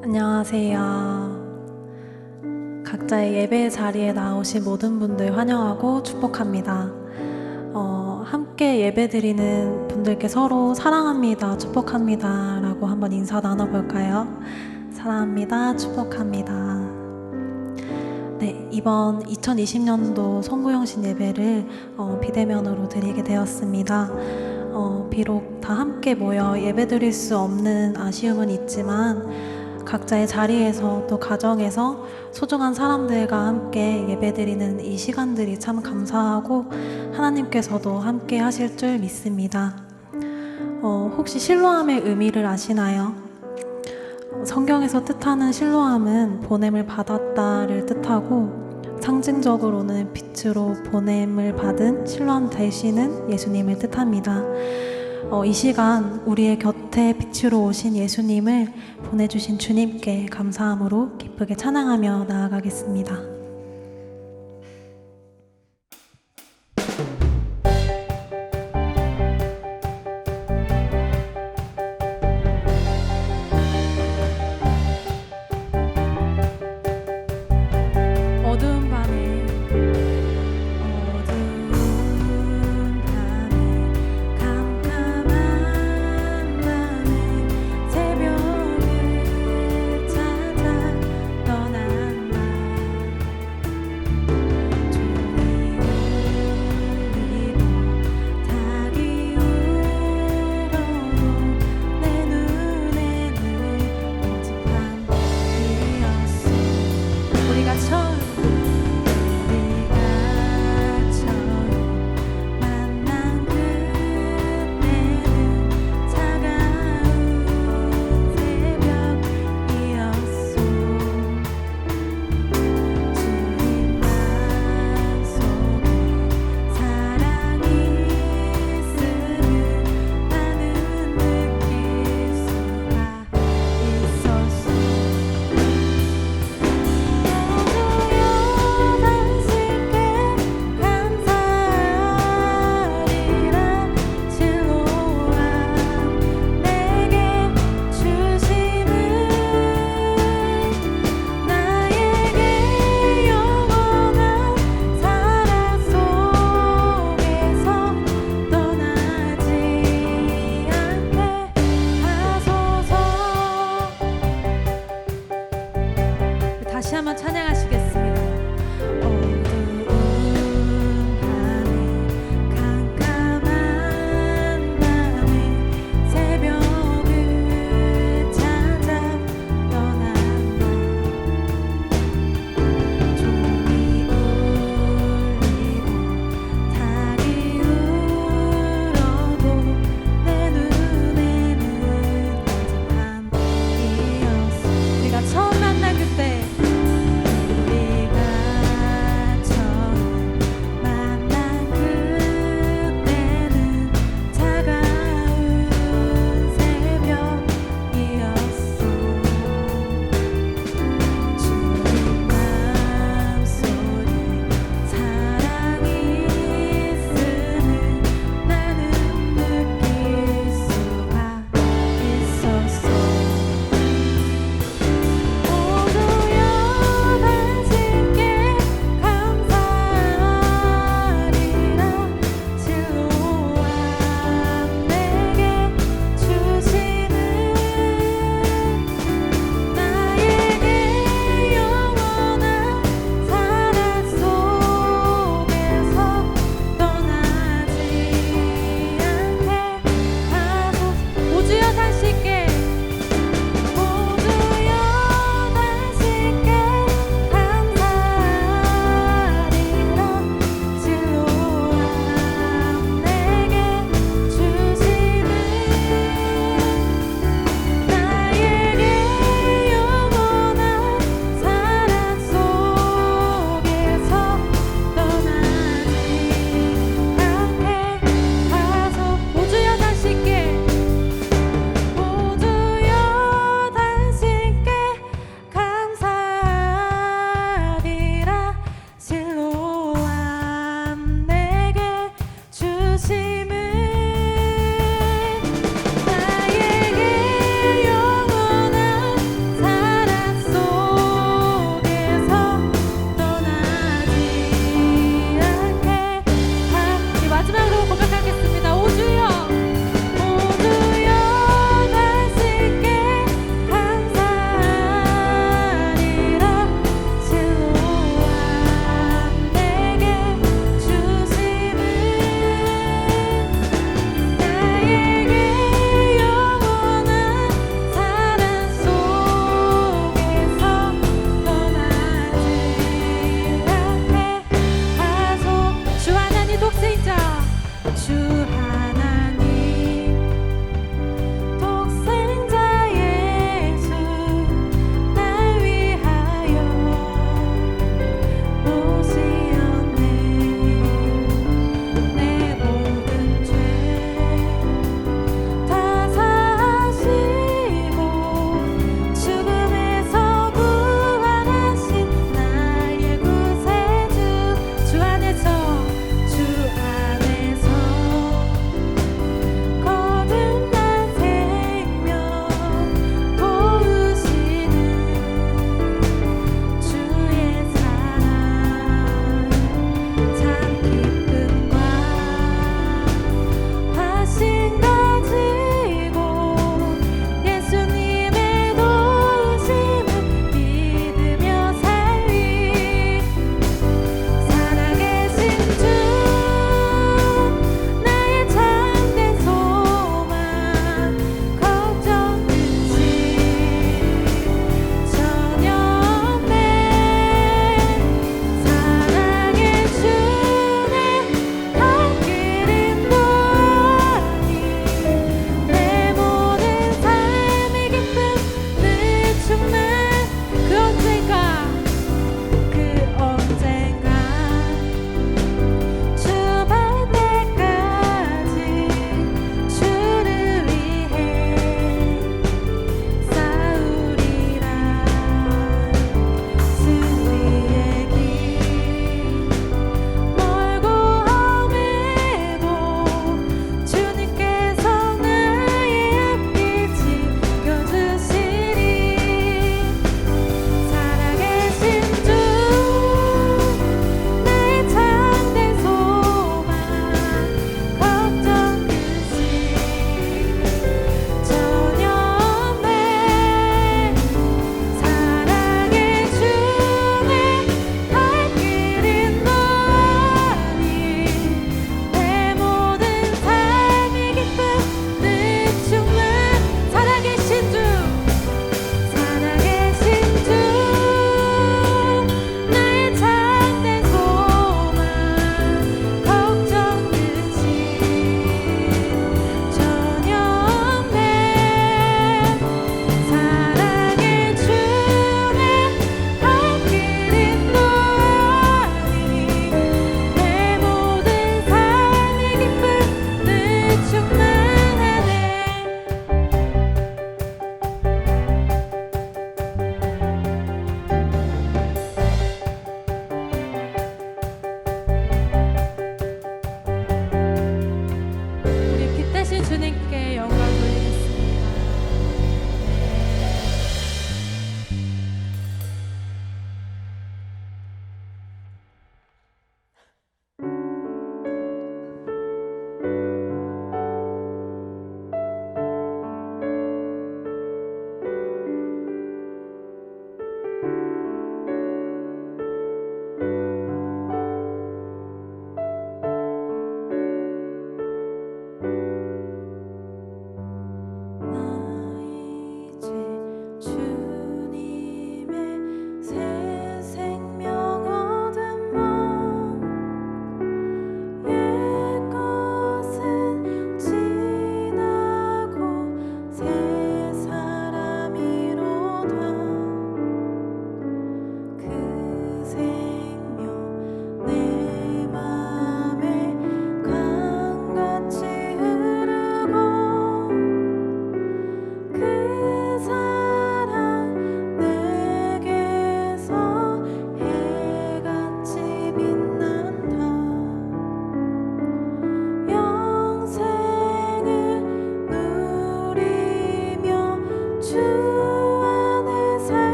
안녕하세요. 각자의 예배 자리에 나오신 모든 분들 환영하고 축복합니다. 함께 예배드리는 분들께 서로 사랑합니다, 축복합니다 라고 한번 인사 나눠볼까요? 사랑합니다, 축복합니다. 네, 이번 2020년도 송구영신 예배를 비대면으로 드리게 되었습니다. 비록 다 함께 모여 예배드릴 수 없는 아쉬움은 있지만 각자의 자리에서 또 가정에서 소중한 사람들과 함께 예배드리는 이 시간들이 참 감사하고 하나님께서도 함께 하실 줄 믿습니다. 혹시 실로암의 의미를 아시나요? 성경에서 뜻하는 실로암은 보냄을 받았다를 뜻하고 상징적으로는 빛으로 보냄을 받은 실로암 되시는 예수님을 뜻합니다. 이 시간 우리의 곁에 빛으로 오신 예수님을 보내주신 주님께 감사함으로 기쁘게 찬양하며 나아가겠습니다. 어두운 밤에 캄캄한 밤에 새벽을 찾아 떠난 날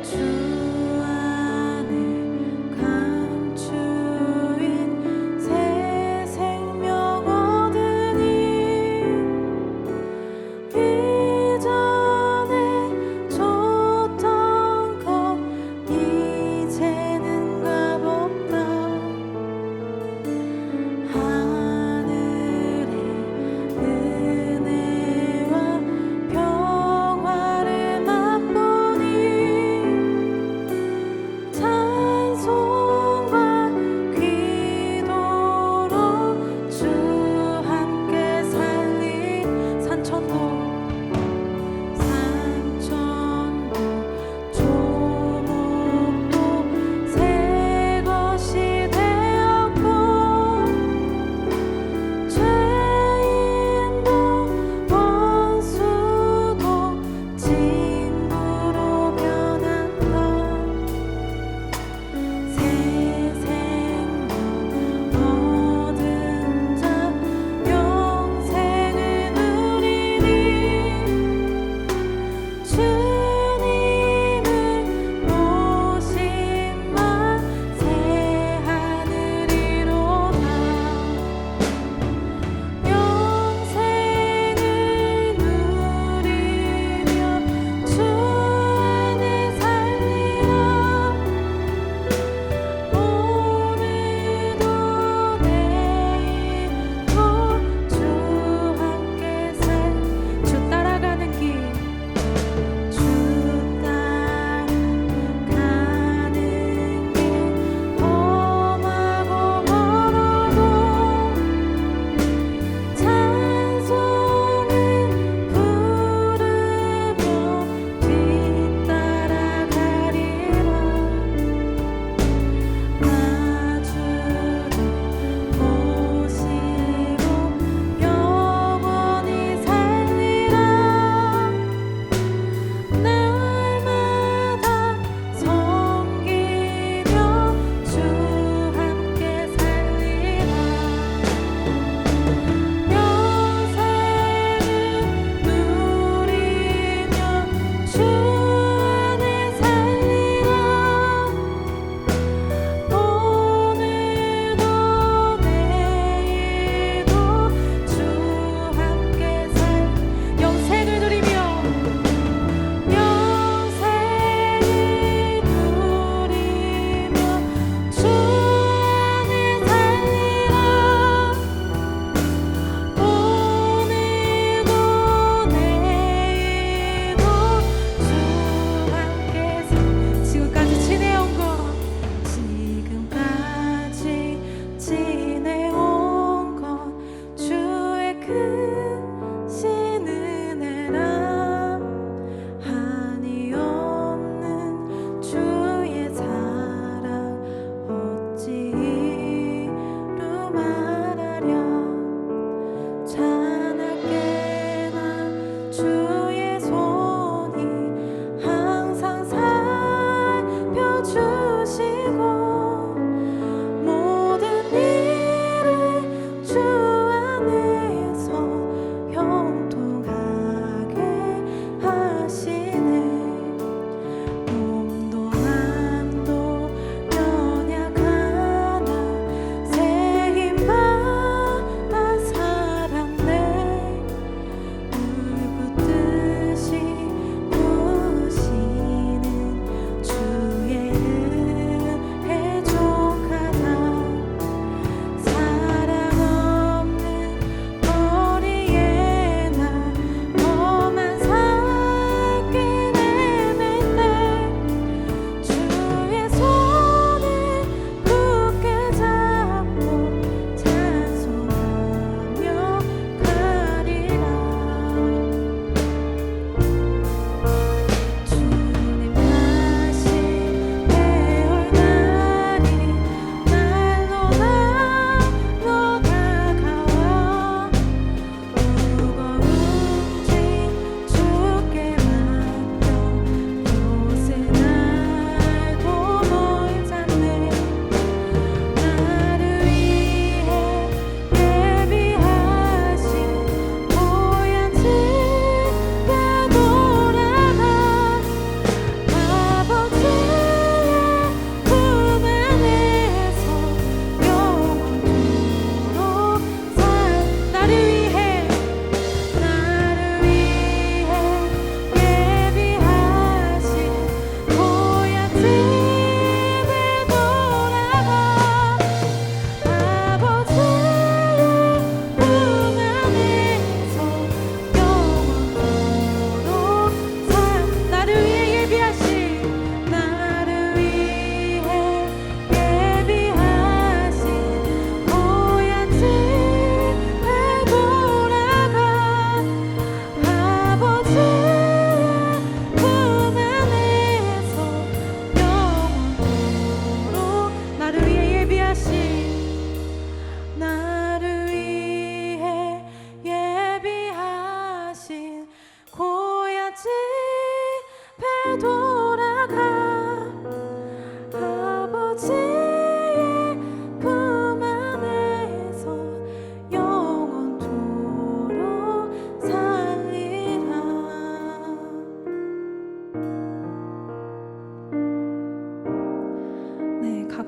주 안에 감추인 새 생명 얻으니 이전에 줬던 것 이제는 값없다. 하늘의 은혜와 평화를 맛보니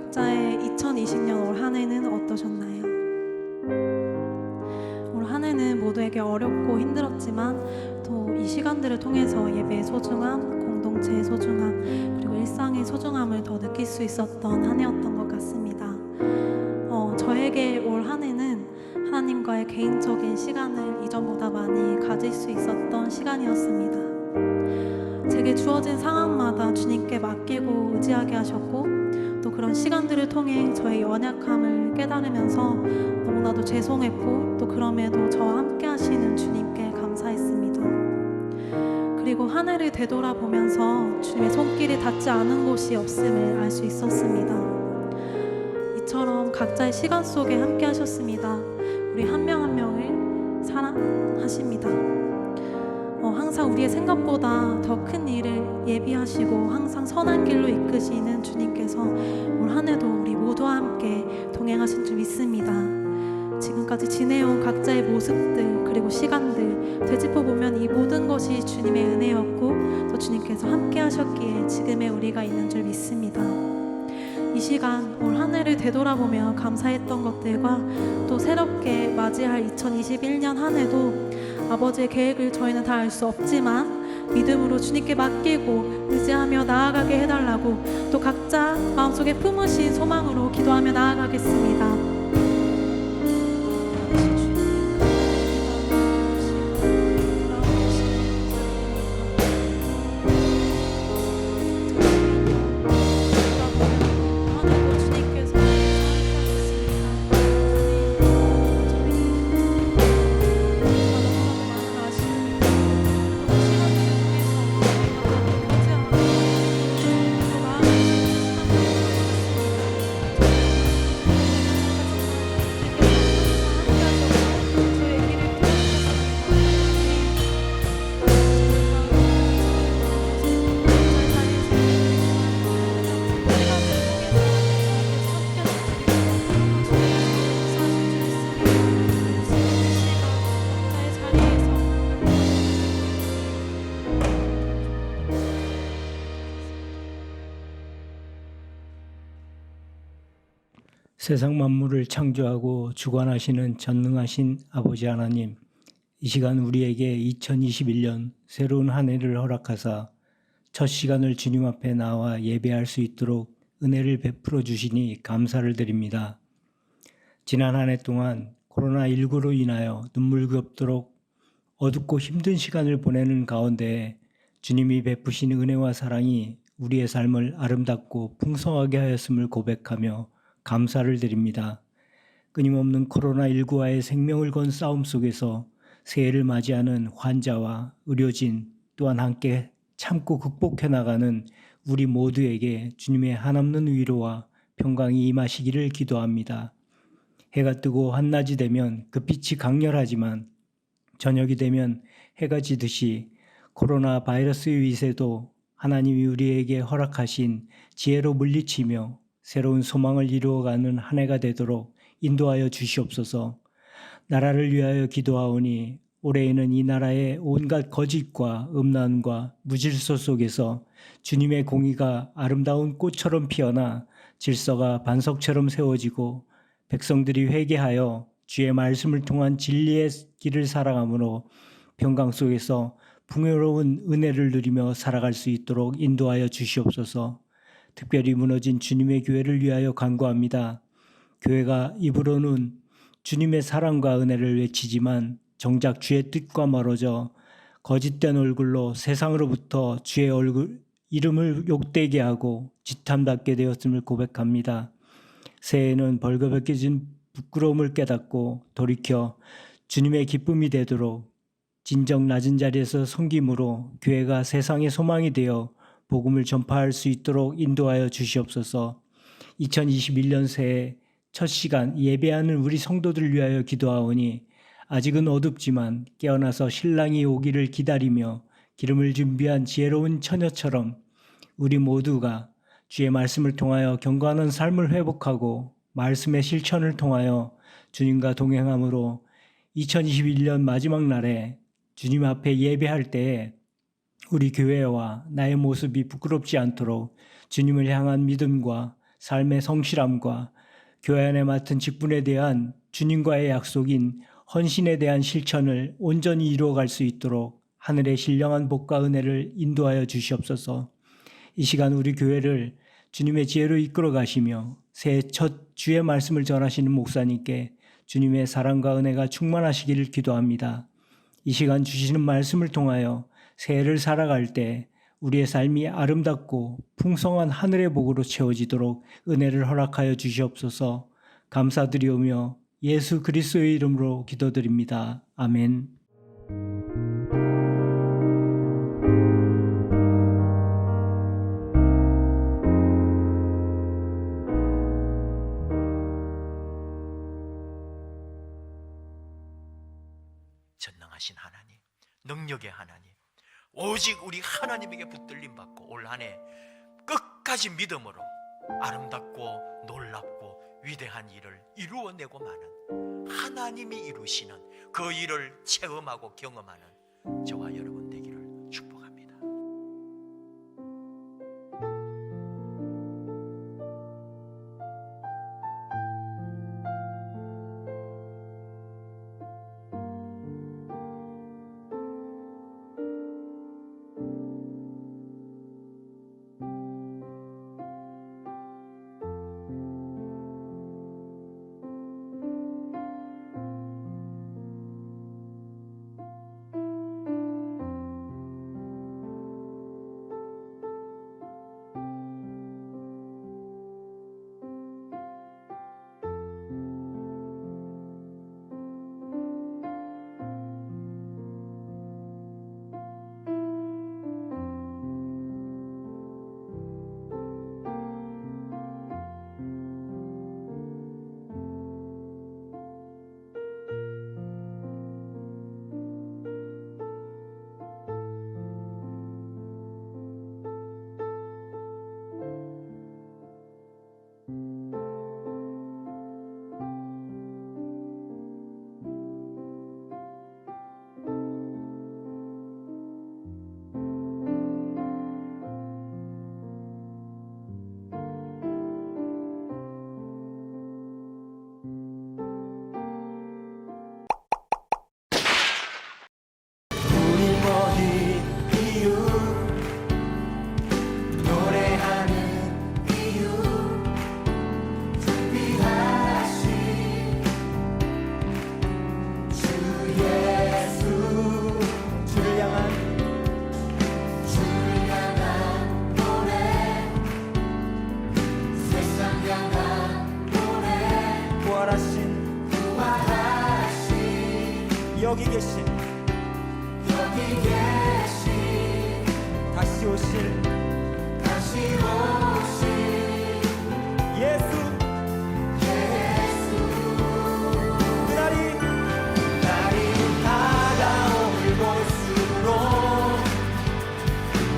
각자의 2020년 올 한 해는 어떠셨나요? 올 한 해는 모두에게 어렵고 힘들었지만 또 이 시간들을 통해서 예배의 소중함, 공동체의 소중함, 그리고 일상의 소중함을 더 느낄 수 있었던 한 해였던 것 같습니다. 저에게 올 한 해는 하나님과의 개인적인 시간을 이전보다 많이 가질 수 있었던 시간이었습니다. 제게 주어진 상황마다 주님께 맡기고 의지하게 하셨고, 또 그런 시간들을 통해 저의 연약함을 깨달으면서 너무나도 죄송했고, 또 그럼에도 저와 함께 하시는 주님께 감사했습니다. 그리고 한 해를 되돌아보면서 주님의 손길이 닿지 않은 곳이 없음을 알 수 있었습니다. 이처럼 각자의 시간 속에 함께 하셨습니다. 우리 한 명 한 명을 사랑하십니다. 항상 우리의 생각보다 더 큰 일을 예비하시고 항상 선한 길로 이끄시는 주님께서 올 한 해도 우리 모두와 함께 동행하신 줄 믿습니다. 지금까지 지내온 각자의 모습들 그리고 시간들 되짚어보면 이 모든 것이 주님의 은혜였고 또 주님께서 함께 하셨기에 지금의 우리가 있는 줄 믿습니다. 이 시간 올 한 해를 되돌아보며 감사했던 것들과 또 새롭게 맞이할 2021년 한 해도 아버지의 계획을 저희는 다 알 수 없지만 믿음으로 주님께 맡기고 의지하며 나아가게 해달라고 또 각자 마음속에 품으신 소망으로 기도하며 나아가겠습니다. 세상 만물을 창조하고 주관하시는 전능하신 아버지 하나님, 이 시간 우리에게 2021년 새로운 한 해를 허락하사 첫 시간을 주님 앞에 나와 예배할 수 있도록 은혜를 베풀어 주시니 감사를 드립니다. 지난 한 해 동안 코로나19로 인하여 눈물겹도록 어둡고 힘든 시간을 보내는 가운데 주님이 베푸신 은혜와 사랑이 우리의 삶을 아름답고 풍성하게 하였음을 고백하며 감사를 드립니다. 끊임없는 코로나19와의 생명을 건 싸움 속에서 새해를 맞이하는 환자와 의료진 또한 함께 참고 극복해 나가는 우리 모두에게 주님의 한없는 위로와 평강이 임하시기를 기도합니다. 해가 뜨고 한낮이 되면 그 빛이 강렬하지만 저녁이 되면 해가 지듯이 코로나 바이러스의 위세도 하나님이 우리에게 허락하신 지혜로 물리치며 새로운 소망을 이루어가는 한 해가 되도록 인도하여 주시옵소서. 나라를 위하여 기도하오니 올해에는 이 나라의 온갖 거짓과 음란과 무질서 속에서 주님의 공의가 아름다운 꽃처럼 피어나 질서가 반석처럼 세워지고 백성들이 회개하여 주의 말씀을 통한 진리의 길을 살아감으로 평강 속에서 풍요로운 은혜를 누리며 살아갈 수 있도록 인도하여 주시옵소서. 특별히 무너진 주님의 교회를 위하여 간구합니다. 교회가 입으로는 주님의 사랑과 은혜를 외치지만 정작 주의 뜻과 멀어져 거짓된 얼굴로 세상으로부터 주의 이름을 욕되게 하고 지탄받게 되었음을 고백합니다. 새해에는 벌거벗겨진 부끄러움을 깨닫고 돌이켜 주님의 기쁨이 되도록 진정 낮은 자리에서 섬김으로 교회가 세상의 소망이 되어 복음을 전파할 수 있도록 인도하여 주시옵소서. 2021년 새해 첫 시간 예배하는 우리 성도들을 위하여 기도하오니 아직은 어둡지만 깨어나서 신랑이 오기를 기다리며 기름을 준비한 지혜로운 처녀처럼 우리 모두가 주의 말씀을 통하여 경건한 삶을 회복하고 말씀의 실천을 통하여 주님과 동행함으로 2021년 마지막 날에 주님 앞에 예배할 때에 우리 교회와 나의 모습이 부끄럽지 않도록 주님을 향한 믿음과 삶의 성실함과 교회 안에 맡은 직분에 대한 주님과의 약속인 헌신에 대한 실천을 온전히 이루어갈 수 있도록 하늘의 신령한 복과 은혜를 인도하여 주시옵소서. 이 시간 우리 교회를 주님의 지혜로 이끌어 가시며 새해 첫 주의 말씀을 전하시는 목사님께 주님의 사랑과 은혜가 충만하시기를 기도합니다. 이 시간 주시는 말씀을 통하여 새해를 살아갈 때 우리의 삶이 아름답고 풍성한 하늘의 복으로 채워지도록 은혜를 허락하여 주시옵소서. 감사드리오며 예수 그리스도의 이름으로 기도드립니다. 아멘. 전능하신 하나님, 능력의 하나님, 오직 우리 하나님에게 붙들림 받고 올 한 해 끝까지 믿음으로 아름답고 놀랍고 위대한 일을 이루어내고 마는 하나님이 이루시는 그 일을 체험하고 경험하는 저와 여러분 되기를 축복합니다. 여기 계신 다시 오실 예수 그날이 다가옴을 볼수록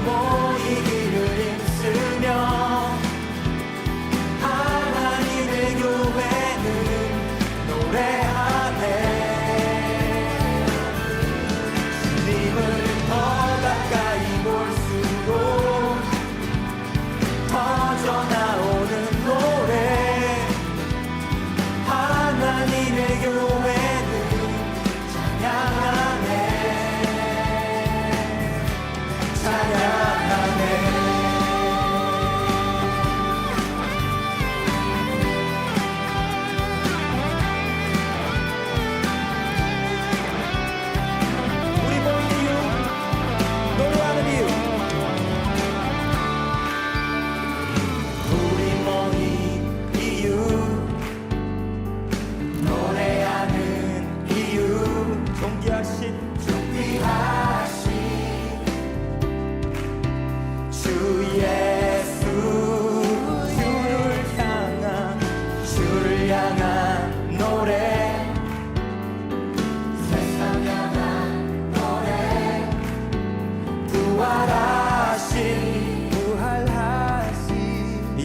모이기를 힘쓰며 하나님의 교회는 노래하네. 더 가까이 볼수록 터져 나오는 노래 하나님의 교회는 찬양하네 찬양하네.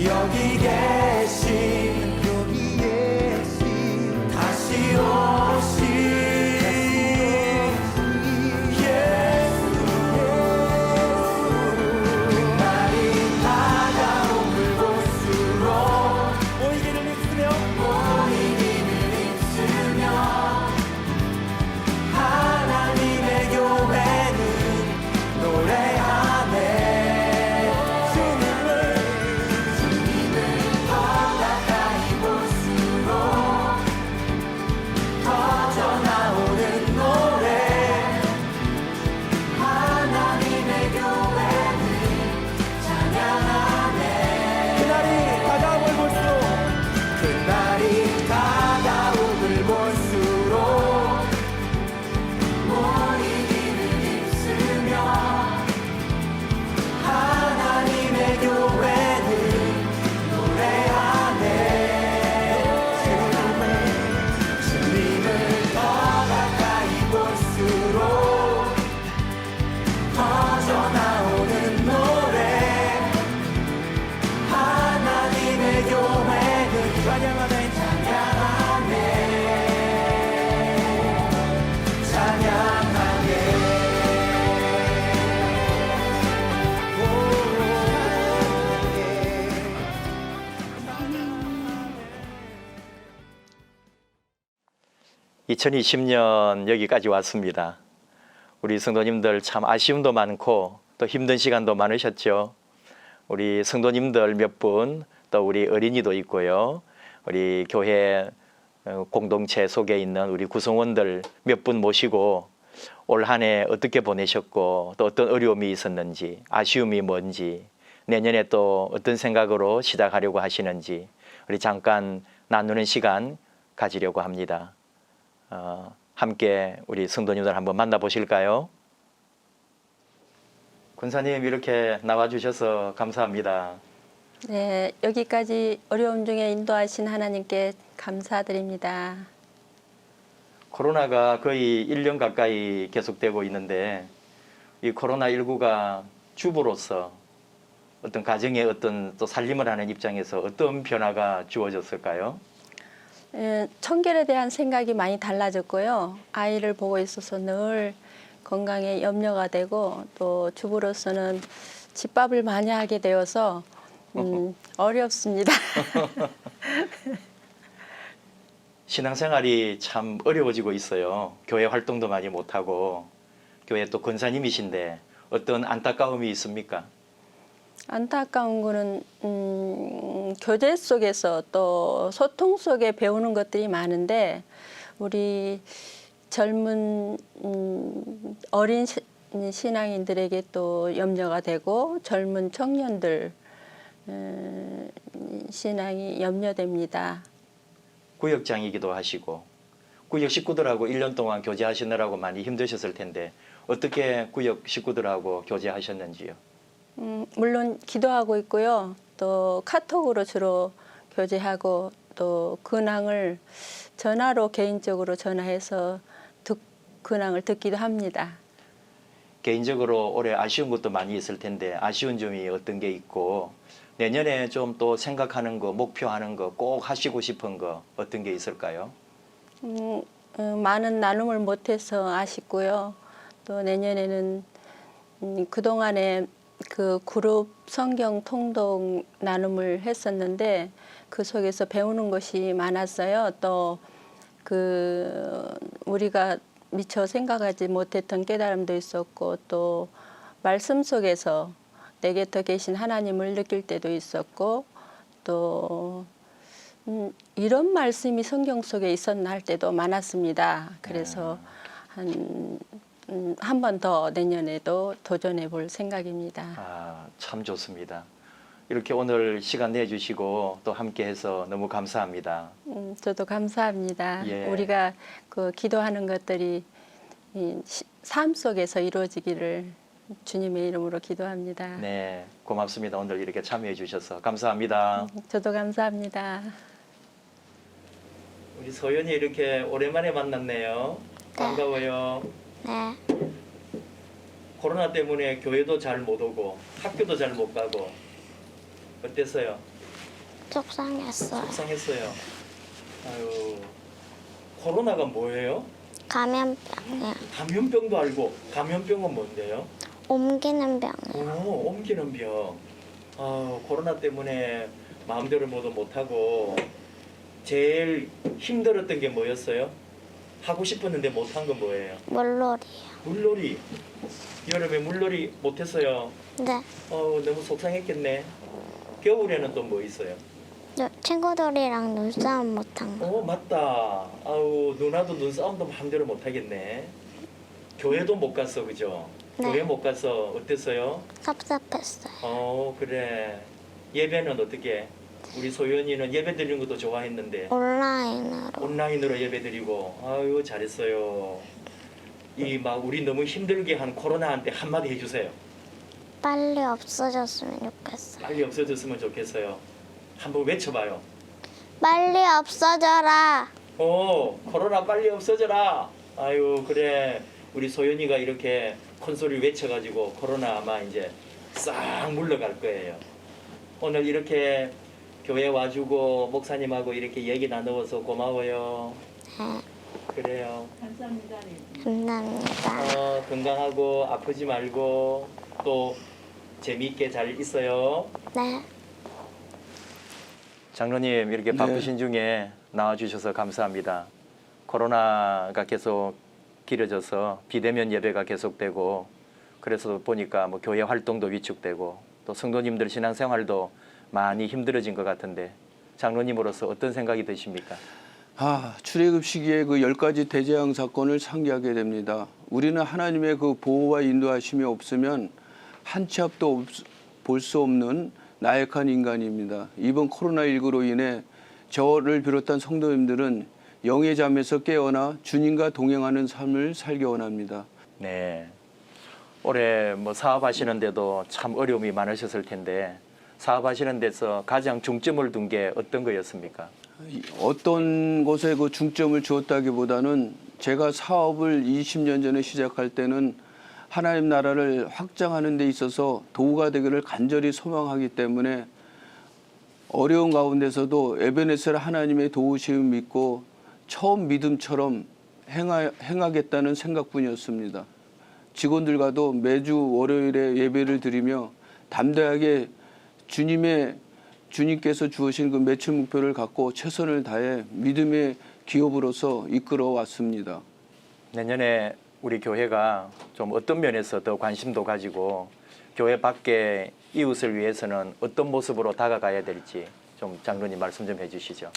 여기 계신 다시 오신 예수 날이 다가옴을 볼수록 찬양하네 찬양하네 2020년 여기까지 왔습니다. 우리 성도님들 참 아쉬움도 많고 또 힘든 시간도 많으셨죠. 우리 성도님들 몇 분, 또 우리 어린이도 있고요. 우리 교회 공동체 속에 있는 우리 구성원들 몇 분 모시고 올 한 해 어떻게 보내셨고 또 어떤 어려움이 있었는지, 아쉬움이 뭔지, 내년에 또 어떤 생각으로 시작하려고 하시는지 우리 잠깐 나누는 시간 가지려고 합니다. 함께 우리 성도님들 한번 만나보실까요? 권사님 이렇게 나와주셔서 감사합니다. 네, 여기까지 어려움 중에 인도하신 하나님께 감사드립니다. 코로나가 거의 1년 가까이 계속되고 있는데 이 코로나19가 주부로서 어떤 가정의 어떤 또 살림을 하는 입장에서 어떤 변화가 주어졌을까요? 청결에 대한 생각이 많이 달라졌고요. 아이를 보고 있어서 늘 건강에 염려가 되고 또 주부로서는 집밥을 많이 하게 되어서 어렵습니다. 신앙생활이 참 어려워지고 있어요. 교회 활동도 많이 못하고 교회 또 권사님이신데 어떤 안타까움이 있습니까? 안타까운 거는 교제 속에서 또 소통 속에 배우는 것들이 많은데 우리 젊은 어린 신앙인들에게 또 염려가 되고 젊은 청년들 신앙이 염려됩니다. 구역장이기도 하시고 구역 식구들하고 1년 동안 교제하시느라고 많이 힘드셨을 텐데 어떻게 구역 식구들하고 교제하셨는지요? 물론 기도하고 있고요. 또 카톡으로 주로 교제하고 또 근황을 전화로 개인적으로 전화해서 근황을 듣기도 합니다. 개인적으로 올해 아쉬운 것도 많이 있을 텐데 아쉬운 점이 어떤 게 있고 내년에 좀 또 생각하는 거, 목표하는 거, 꼭 하시고 싶은 거 어떤 게 있을까요? 많은 나눔을 못해서 아쉽고요. 또 내년에는 그동안에 그 그룹 성경 통독 나눔을 했었는데 그 속에서 배우는 것이 많았어요. 또 그 우리가 미처 생각하지 못했던 깨달음도 있었고 또 말씀 속에서 내 곁에 계신 하나님을 느낄 때도 있었고 또 이런 말씀이 성경 속에 있었나 할 때도 많았습니다. 그래서 한 번 더 내년에도 도전해 볼 생각입니다. 참 좋습니다. 이렇게 오늘 시간 내주시고 또 함께해서 너무 감사합니다. 저도 감사합니다. 예. 우리가 그 기도하는 것들이 이 삶 속에서 이루어지기를 주님의 이름으로 기도합니다. 네, 고맙습니다. 오늘 이렇게 참여해 주셔서 감사합니다. 저도 감사합니다. 우리 소연이 이렇게 오랜만에 만났네요. 반가워요. 네, 코로나 때문에 교회도 잘 못 오고 학교도 잘 못 가고 어땠어요? 속상했어요. 속상했어요. 아유, 코로나가 뭐예요? 감염병이요. 감염병도 알고 감염병은 뭔데요? 옮기는 병이요. 옮기는 병. 코로나 때문에 마음대로 뭐도 못하고 제일 힘들었던 게 뭐였어요? 하고 싶었는데 못한 건 뭐예요? 물놀이요. 물놀이. 여름에 물놀이 못했어요. 네, 너무 속상했겠네. 겨울에는 또 뭐 있어요? 친구들이랑 눈싸움 못한 거. 맞다. 누나도 눈싸움도 마음대로 못하겠네. 교회도 못 갔어, 그죠? 네. 교회 못 가서 어땠어요? 섭섭했어요. 그래. 예배는 어떻게? 우리 소연이는 예배 드리는 것도 좋아했는데 온라인으로. 온라인으로 예배 드리고 잘했어요. 우리 너무 힘들게 한 코로나한테 한마디 해주세요. 빨리 없어졌으면 좋겠어요. 빨리 없어졌으면 좋겠어요. 한번 외쳐봐요. 빨리 없어져라. 코로나 빨리 없어져라. 그래. 우리 소연이가 이렇게 큰 소리 외쳐가지고 코로나 아마 이제 싹 물러갈 거예요. 오늘 이렇게 교회 와주고 목사님하고 이렇게 얘기 나누어서 고마워요. 그래요. 감사합니다. 건강하고 아프지 말고 또 재미있게 잘 있어요. 네. 장로님 이렇게 바쁘신 중에 나와주셔서 감사합니다. 코로나가 계속 길어져서 비대면 예배가 계속되고 그래서 보니까 뭐 교회 활동도 위축되고 또 성도님들 신앙생활도 많이 힘들어진 것 같은데 장로님으로서 어떤 생각이 드십니까? 출애굽 시기에 그 10가지 대재앙 사건을 상기하게 됩니다. 우리는 하나님의 그 보호와 인도하심이 없으면 한 치 앞도 볼 수 없는 나약한 인간입니다. 이번 코로나19로 인해 저를 비롯한 성도님들은 영의 잠에서 깨어나 주님과 동행하는 삶을 살기 원합니다. 네. 올해 뭐 사업하시는데도 참 어려움이 많으셨을 텐데 사업하시는 데서 가장 중점을 둔 게 어떤 거였습니까? 어떤 곳에 그 중점을 주었다기보다는 제가 사업을 20년 전에 시작할 때는 하나님 나라를 확장하는 데 있어서 도구가 되기를 간절히 소망하기 때문에 어려운 가운데서도 에베네셀 하나님의 도우심을 믿고 처음 믿음처럼 행하겠다는 생각뿐이었습니다. 직원들과도 매주 월요일에 예배를 드리며 담대하게 주님께서 주으신 그 매출 목표를 갖고 최선을 다해 믿음의 기업으로서 이끌어 왔습니다. 내년에 우리 교회가 좀 어떤 면에서 더 관심도 가지고 교회 밖에 이웃을 위해서는 어떤 모습으로 다가가야 될지 좀 장로님 말씀 좀 해주시죠.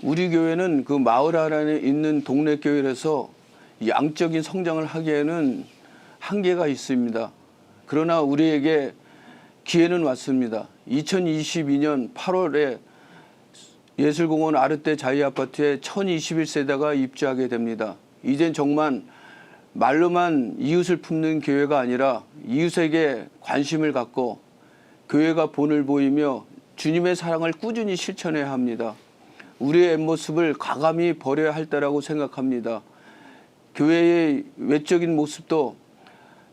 우리 교회는 그 마을 안에 있는 동네 교회라서 양적인 성장을 하기에는 한계가 있습니다. 그러나 우리에게 기회는 왔습니다. 2022년 8월에 예술공원 아르떼 자이아파트에 1021세대가 입주하게 됩니다. 이젠 정말 말로만 이웃을 품는 교회가 아니라 이웃에게 관심을 갖고 교회가 본을 보이며 주님의 사랑을 꾸준히 실천해야 합니다. 우리의 모습을 과감히 버려야 할 때라고 생각합니다. 교회의 외적인 모습도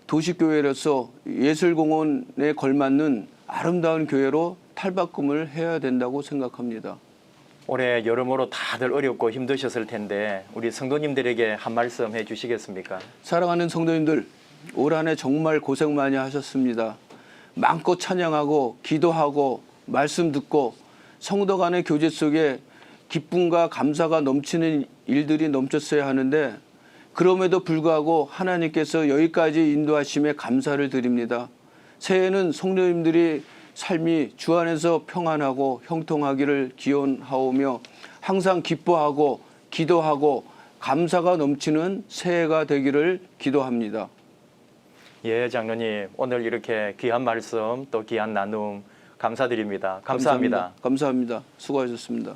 도시교회로서 예술공원에 걸맞는 아름다운 교회로 탈바꿈을 해야 된다고 생각합니다. 올해 여러모로 다들 어렵고 힘드셨을 텐데 우리 성도님들에게 한 말씀 해주시겠습니까? 사랑하는 성도님들, 올 한 해 정말 고생 많이 하셨습니다. 마음껏 찬양하고 기도하고 말씀 듣고 성도 간의 교제 속에 기쁨과 감사가 넘치는 일들이 넘쳤어야 하는데 그럼에도 불구하고 하나님께서 여기까지 인도하심에 감사를 드립니다. 새해에는 성도님들이 삶이 주 안에서 평안하고 형통하기를 기원하오며 항상 기뻐하고 기도하고 감사가 넘치는 새해가 되기를 기도합니다. 예, 장로님 오늘 이렇게 귀한 말씀 또 귀한 나눔 감사드립니다. 감사합니다. 감사합니다. 수고하셨습니다.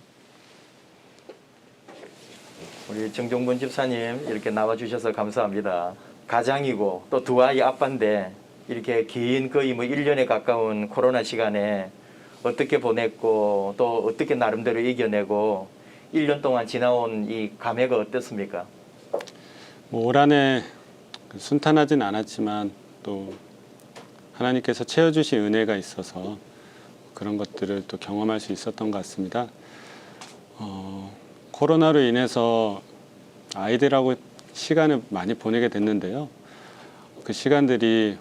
우리 정종문 집사님 이렇게 나와주셔서 감사합니다. 가장이고 또 두 아이 아빠인데 이렇게 긴 거의 뭐 1년에 가까운 코로나 시간에 어떻게 보냈고 또 어떻게 나름대로 이겨내고 1년 동안 지나온 이 감회가 어땠습니까? 뭐 올 한해 순탄하진 않았지만 또 하나님께서 채워주신 은혜가 있어서 그런 것들을 또 경험할 수 있었던 것 같습니다. 코로나로 인해서 아이들하고 시간을 많이 보내게 됐는데요. 그 시간들이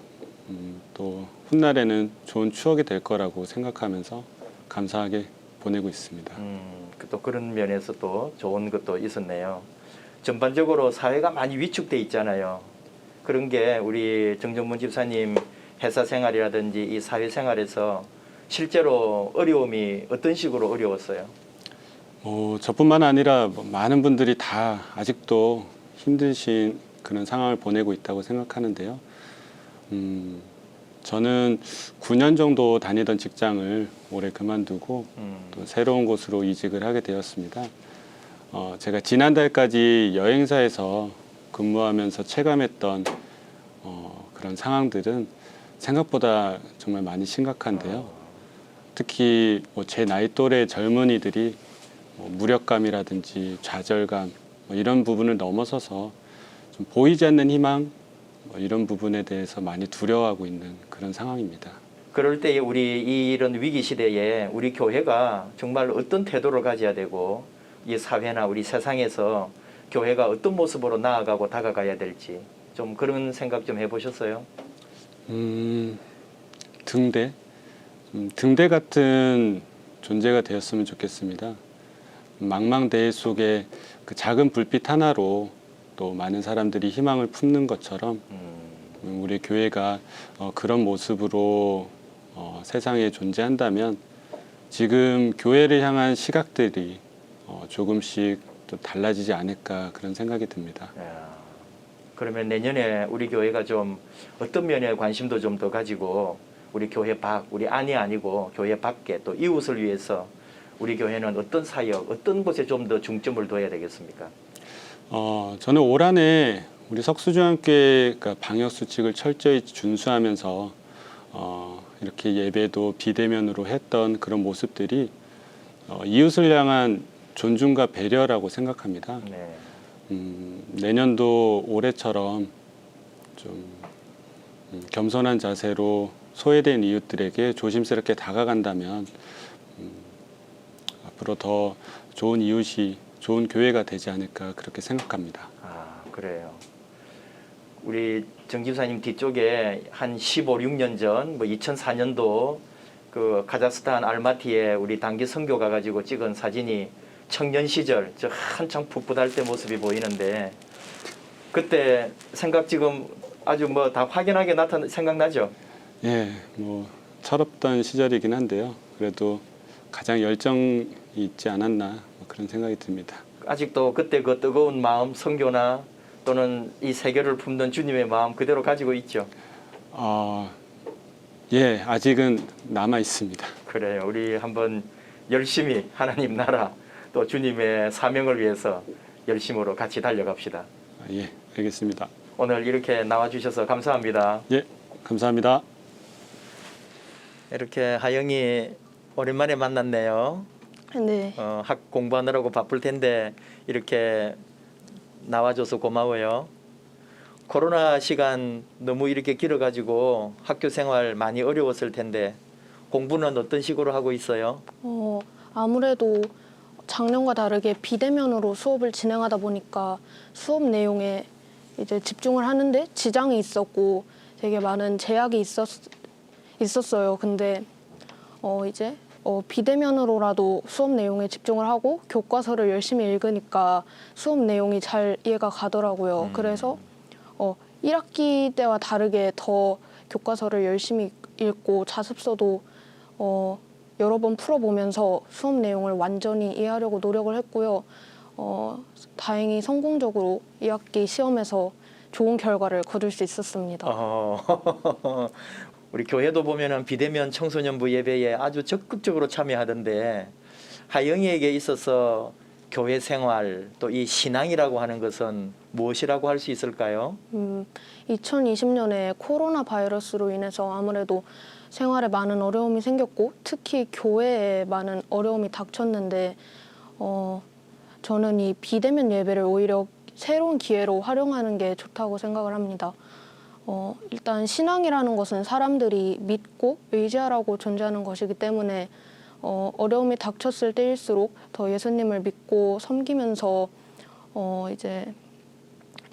또 훗날에는 좋은 추억이 될 거라고 생각하면서 감사하게 보내고 있습니다. 또 그런 면에서 또 좋은 것도 있었네요. 전반적으로 사회가 많이 위축돼 있잖아요. 그런 게 우리 정정문 집사님 회사 생활이라든지 이 사회 생활에서 실제로 어려움이 어떤 식으로 어려웠어요? 저뿐만 아니라 많은 분들이 다 아직도 힘드신 그런 상황을 보내고 있다고 생각하는데요. 저는 9년 정도 다니던 직장을 올해 그만두고 또 새로운 곳으로 이직을 하게 되었습니다. 제가 지난달까지 여행사에서 근무하면서 체감했던 그런 상황들은 생각보다 정말 많이 심각한데요. 특히 제 나이 또래 젊은이들이 무력감이라든지 좌절감 이런 부분을 넘어서서 좀 보이지 않는 희망 이런 부분에 대해서 많이 두려워하고 있는 그런 상황입니다. 그럴 때 우리 이런 위기 시대에 우리 교회가 정말 어떤 태도를 가져야 되고 이 사회나 우리 세상에서 교회가 어떤 모습으로 나아가고 다가가야 될지 좀 그런 생각 좀 해보셨어요? 등대? 등대 같은 존재가 되었으면 좋겠습니다. 망망대해 속에 그 작은 불빛 하나로 또 많은 사람들이 희망을 품는 것처럼 우리 교회가 그런 모습으로 세상에 존재한다면 지금 교회를 향한 시각들이 조금씩 또 달라지지 않을까 그런 생각이 듭니다. 야, 그러면 내년에 우리 교회가 좀 어떤 면에 관심도 좀 더 가지고 우리 교회 밖, 우리 안이 아니고 교회 밖에 또 이웃을 위해서 우리 교회는 어떤 사역, 어떤 곳에 좀 더 중점을 둬야 되겠습니까? 저는 올 한해 우리 석수중앙교회가 방역 수칙을 철저히 준수하면서 이렇게 예배도 비대면으로 했던 그런 모습들이 이웃을 향한 존중과 배려라고 생각합니다. 네. 내년도 올해처럼 좀 겸손한 자세로 소외된 이웃들에게 조심스럽게 다가간다면 앞으로 더 좋은 이웃이 좋은 교회가 되지 않을까 그렇게 생각합니다. 아, 그래요. 우리 정 집사님 뒤쪽에 한 15, 16년 전, 뭐 2004년도 그 카자흐스탄 알마티에 우리 단기 선교 가가지고 찍은 사진이 청년 시절 저 한창 풋풋할 때 모습이 보이는데 그때 생각 지금 아주 뭐 다 확연하게 생각나죠? 예, 뭐 철없던 시절이긴 한데요. 그래도 가장 열정이 있지 않았나 뭐 그런 생각이 듭니다. 아직도 그때 그 뜨거운 마음, 선교나 또는 이 세계를 품는 주님의 마음 그대로 가지고 있죠? 예, 아직은 남아 있습니다. 그래요. 우리 한번 열심히 하나님 나라 또 주님의 사명을 위해서 열심으로 같이 달려갑시다. 예, 알겠습니다. 오늘 이렇게 나와주셔서 감사합니다. 예, 감사합니다. 이렇게 하영이 오랜만에 만났네요. 네. 학 공부하느라고 바쁠 텐데 이렇게 나와줘서 고마워요. 코로나 시간 너무 이렇게 길어가지고 학교 생활 많이 어려웠을 텐데 공부는 어떤 식으로 하고 있어요? 아무래도 작년과 다르게 비대면으로 수업을 진행하다 보니까 수업 내용에 이제 집중을 하는데 지장이 있었고 되게 많은 제약이 있었어요. 근데 이제 비대면으로라도 수업 내용에 집중을 하고 교과서를 열심히 읽으니까 수업 내용이 잘 이해가 가더라고요. 그래서 1학기 때와 다르게 더 교과서를 열심히 읽고 자습서도 여러 번 풀어보면서 수업 내용을 완전히 이해하려고 노력을 했고요. 다행히 성공적으로 2학기 시험에서 좋은 결과를 거둘 수 있었습니다. 우리 교회도 보면은 비대면 청소년부 예배에 아주 적극적으로 참여하던데 하영이에게 있어서 교회 생활 또 이 신앙이라고 하는 것은 무엇이라고 할 수 있을까요? 2020년에 코로나 바이러스로 인해서 아무래도 생활에 많은 어려움이 생겼고 특히 교회에 많은 어려움이 닥쳤는데 저는 이 비대면 예배를 오히려 새로운 기회로 활용하는 게 좋다고 생각을 합니다. 일단 신앙이라는 것은 사람들이 믿고 의지하라고 존재하는 것이기 때문에 어려움이 닥쳤을 때일수록 더 예수님을 믿고 섬기면서 이제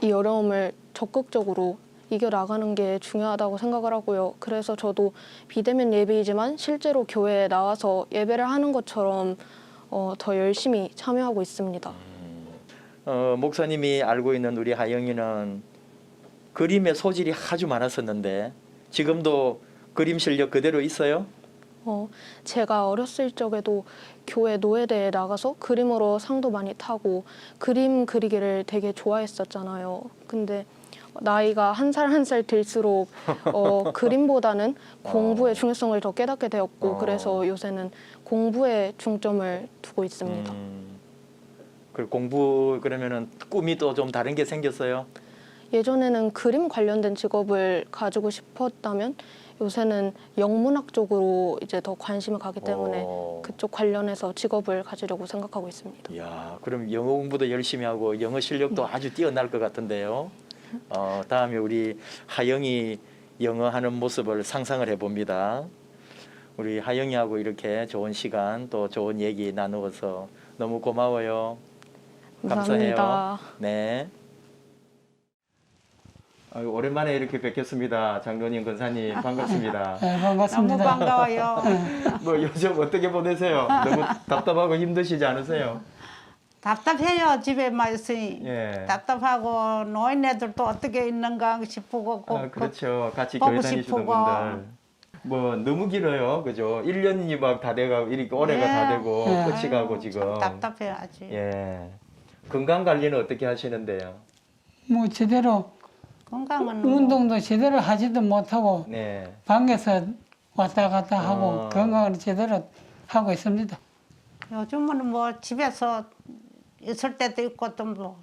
이 어려움을 적극적으로 이겨나가는 게 중요하다고 생각을 하고요. 그래서 저도 비대면 예배이지만 실제로 교회에 나와서 예배를 하는 것처럼 더 열심히 참여하고 있습니다. 목사님이 알고 있는 우리 하영이는 그림의 소질이 아주 많았었는데 지금도 그림 실력 그대로 있어요? 제가 어렸을 적에도 교회 노예대에 나가서 그림으로 상도 많이 타고 그림 그리기를 되게 좋아했었잖아요. 근데 나이가 한 살 한 살 들수록 그림보다는 공부의 중요성을 더 깨닫게 되었고 그래서 요새는 공부에 중점을 두고 있습니다. 그 공부 그러면은 꿈이 또 좀 다른 게 생겼어요? 예전에는 그림 관련된 직업을 가지고 싶었다면 요새는 영문학 쪽으로 이제 더 관심을 가기 때문에 그쪽 관련해서 직업을 가지려고 생각하고 있습니다. 이야, 그럼 영어 공부도 열심히 하고 영어 실력도 아주 뛰어날 것 같은데요. 다음에 우리 하영이 영어 하는 모습을 상상을 해봅니다. 우리 하영이하고 이렇게 좋은 시간 또 좋은 얘기 나누어서 너무 고마워요. 감사해요. 감사합니다. 네. 아유, 오랜만에 이렇게 뵙겠습니다. 장로님, 권사님 반갑습니다. 네, 반갑습니다. 너무 반가워요. 뭐 요즘 어떻게 보내세요? 너무 답답하고 힘드시지 않으세요? 답답해요. 집에만 있으니. 예. 답답하고 노인네들도 어떻게 있는가 싶고 아, 그렇죠. 같이 보고 교회 다니시는 싶고. 분들. 뭐 너무 길어요. 그죠? 1년이 막 다 돼가고 이렇게 올해가 네. 다 되고 네. 끝이 가고 지금. 참 답답해요 아주. 예. 건강 관리는 어떻게 하시는데요? 뭐 제대로 건강은 운동도 제대로 하지도 못하고 네. 방에서 왔다 갔다 하고 어. 건강을 제대로 하고 있습니다. 요즘은 뭐 집에서 있을 때도 있고 또 뭐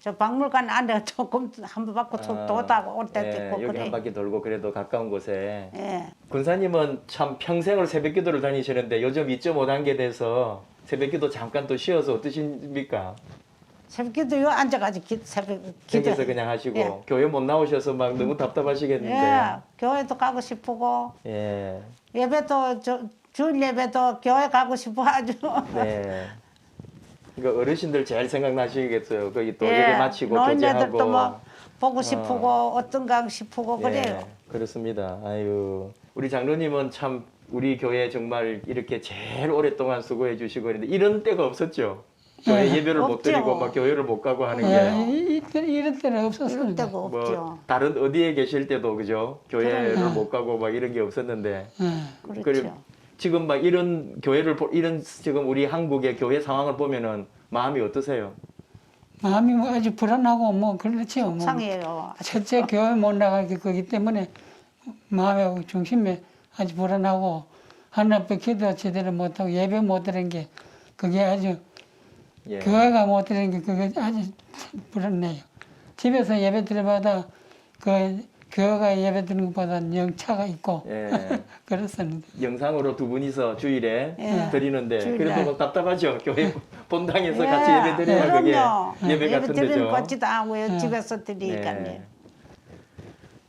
저 박물관 안에 조금 한 바퀴 돌다가 올 때도 예, 있고 여기 그래. 한 바퀴 돌고 그래도 가까운 곳에. 예. 권사님은 참 평생을 새벽기도를 다니시는데 요즘 2.5단계 돼서 새벽기도 잠깐 또 쉬어서 어떠십니까? 새벽기도 요 앉아가지고 새벽 기도. 집에서 그냥 하시고 예. 교회 못 나오셔서 막 너무 답답하시겠는데. 예. 교회도 가고 싶고 예. 예배도 주일 예배도 교회 가고 싶어 아주. 네. 그러니까 어르신들 제일 생각나시겠어요. 거기 또 예. 예배 마치고 노인네들도 교제하고. 뭐 보고 싶고 어떤가 싶고 그래요. 예, 그렇습니다. 아유, 우리 장로님은 참 우리 교회 정말 이렇게 제일 오랫동안 수고해 주시고 있는데 이런 때가 없었죠. 교회 예배를 못 없죠. 드리고 막 교회를 못 가고 하는 예, 게. 이럴 때는 이럴 없었습니다. 데가 뭐 없죠. 다른 어디에 계실 때도 그죠? 교회를 그럼요. 못 가고 막 이런 게 없었는데. 예. 그렇죠. 지금 막 이런 교회를 이런 지금 우리 한국의 교회 상황을 보면은 마음이 어떠세요? 마음이 뭐 아주 불안하고 뭐 그렇죠. 뭐. 상해요. 첫째 교회 못 나가기 거기 때문에 마음의 중심에 아주 불안하고 하나님 앞에 기도 제대로 못하고 예배 못 드리는 게 그게 아주 예. 교회가 못 드리는 게 그게 아주 불안해요. 집에서 예배 드려봐도 그 교회가 예배 드리는 것보다는 영차가 있고 예. 그렇습니다. 영상으로 두 분이서 주일에 예. 드리는데 주일날. 그래도 뭐 답답하죠. 교회 본당에서 예, 같이 예배 드려야 그게 그럼요. 예배 같은 드리는 데죠. 것 같지도 않고요. 예. 집에서 드리니까요. 네.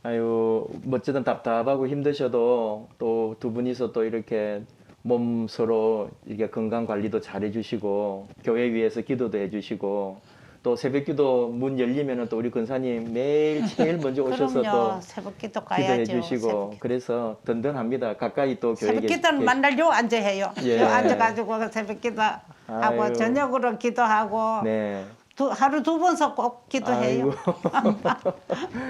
아유, 어쨌든 답답하고 힘드셔도 또 두 분이서 또 이렇게 몸 서로 이렇게 건강 관리도 잘 해주시고 교회 위해서 기도도 해주시고 또 새벽기도 문 열리면은 또 우리 권사님 매일 제일 먼저 오셔서 그럼요. 또 새벽기도 기도해 가야죠. 주시고 새벽기도. 그래서 든든합니다. 가까이 또 교회 새벽기도는 맨날 요 앉아 해요. 예. 요 앉아가지고 새벽기도 하고 아유. 저녁으로 기도하고 네. 하루 두 번씩 꼭 기도해요. 아이고.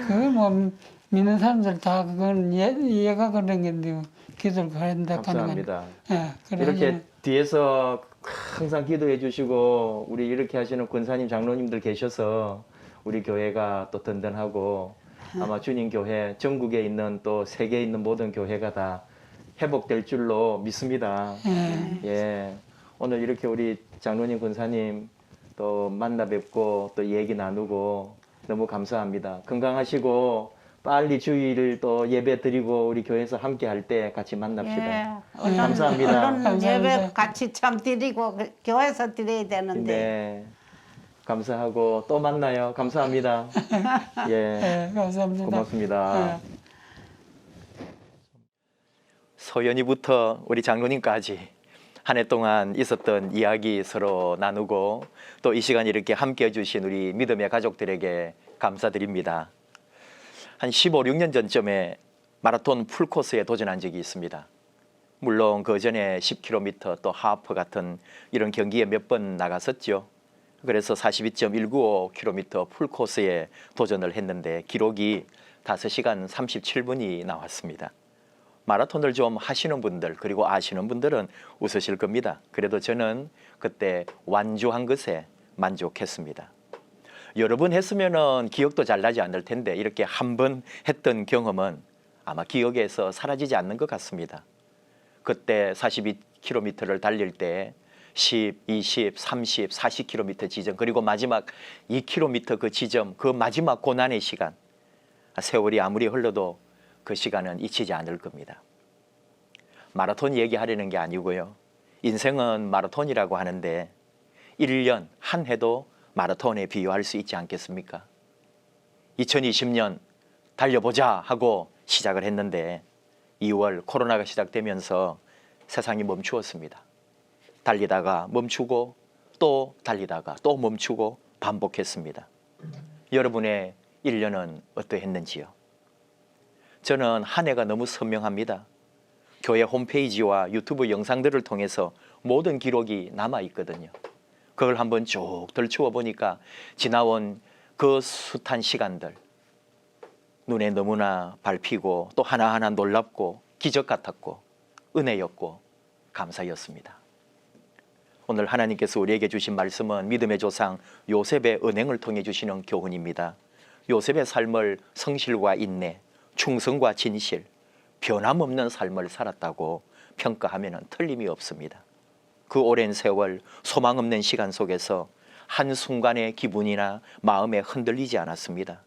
그걸 뭐 믿는 사람들 다 그건 이해가 그런 건데 기도를 한다 하는 건. 감사합니다. 예, 그래 이렇게 뒤에서 항상 기도해 주시고 우리 이렇게 하시는 권사님 장로님들 계셔서 우리 교회가 또 든든하고 아마 주님 교회 전국에 있는 또 세계에 있는 모든 교회가 다 회복될 줄로 믿습니다. 예. 오늘 이렇게 우리 장로님 권사님 또 만나 뵙고 또 얘기 나누고 너무 감사합니다. 건강하시고 빨리 주일을 또 예배 드리고 우리 교회에서 함께 할 때 같이 만납시다. 얼른, 감사합니다. 얼른 감사합니다. 예배 같이 참 드리고 교회에서 드려야 되는데. 네. 감사하고 또 만나요. 감사합니다. 예. 예, 감사합니다. 고맙습니다. 예. 소연이부터 우리 장로님까지 한 해 동안 있었던 이야기 서로 나누고 또 이 시간 이렇게 함께 해주신 우리 믿음의 가족들에게 감사드립니다. 한 15, 16년 전쯤에 마라톤 풀코스에 도전한 적이 있습니다. 물론 그 전에 10km 또 하프 같은 이런 경기에 몇 번 나갔었죠. 그래서 42.195km 풀코스에 도전을 했는데 기록이 5시간 37분이 나왔습니다. 마라톤을 좀 하시는 분들 그리고 아시는 분들은 웃으실 겁니다. 그래도 저는 그때 완주한 것에 만족했습니다. 여러 번 했으면은 기억도 잘 나지 않을 텐데 이렇게 한 번 했던 경험은 아마 기억에서 사라지지 않는 것 같습니다. 그때 42km를 달릴 때 10, 20, 30, 40km 지점 그리고 마지막 2km 그 지점 그 마지막 고난의 시간 세월이 아무리 흘러도 그 시간은 잊히지 않을 겁니다. 마라톤 얘기하려는 게 아니고요. 인생은 마라톤이라고 하는데 1년 한 해도 마라톤에 비유할 수 있지 않겠습니까? 2020년 달려보자 하고 시작을 했는데 2월 코로나가 시작되면서 세상이 멈추었습니다. 달리다가 멈추고 또 달리다가 또 멈추고 반복했습니다. 여러분의 1년은 어떠했는지요? 저는 한 해가 너무 선명합니다. 교회 홈페이지와 유튜브 영상들을 통해서 모든 기록이 남아 있거든요. 그걸 한번 쭉 들추어 보니까 지나온 그 숱한 시간들, 눈에 너무나 밟히고 또 하나하나 놀랍고 기적 같았고 은혜였고 감사였습니다. 오늘 하나님께서 우리에게 주신 말씀은 믿음의 조상 요셉의 은행을 통해 주시는 교훈입니다. 요셉의 삶을 성실과 인내, 충성과 진실, 변함없는 삶을 살았다고 평가하면 틀림이 없습니다. 그 오랜 세월 소망 없는 시간 속에서 한순간의 기분이나 마음에 흔들리지 않았습니다.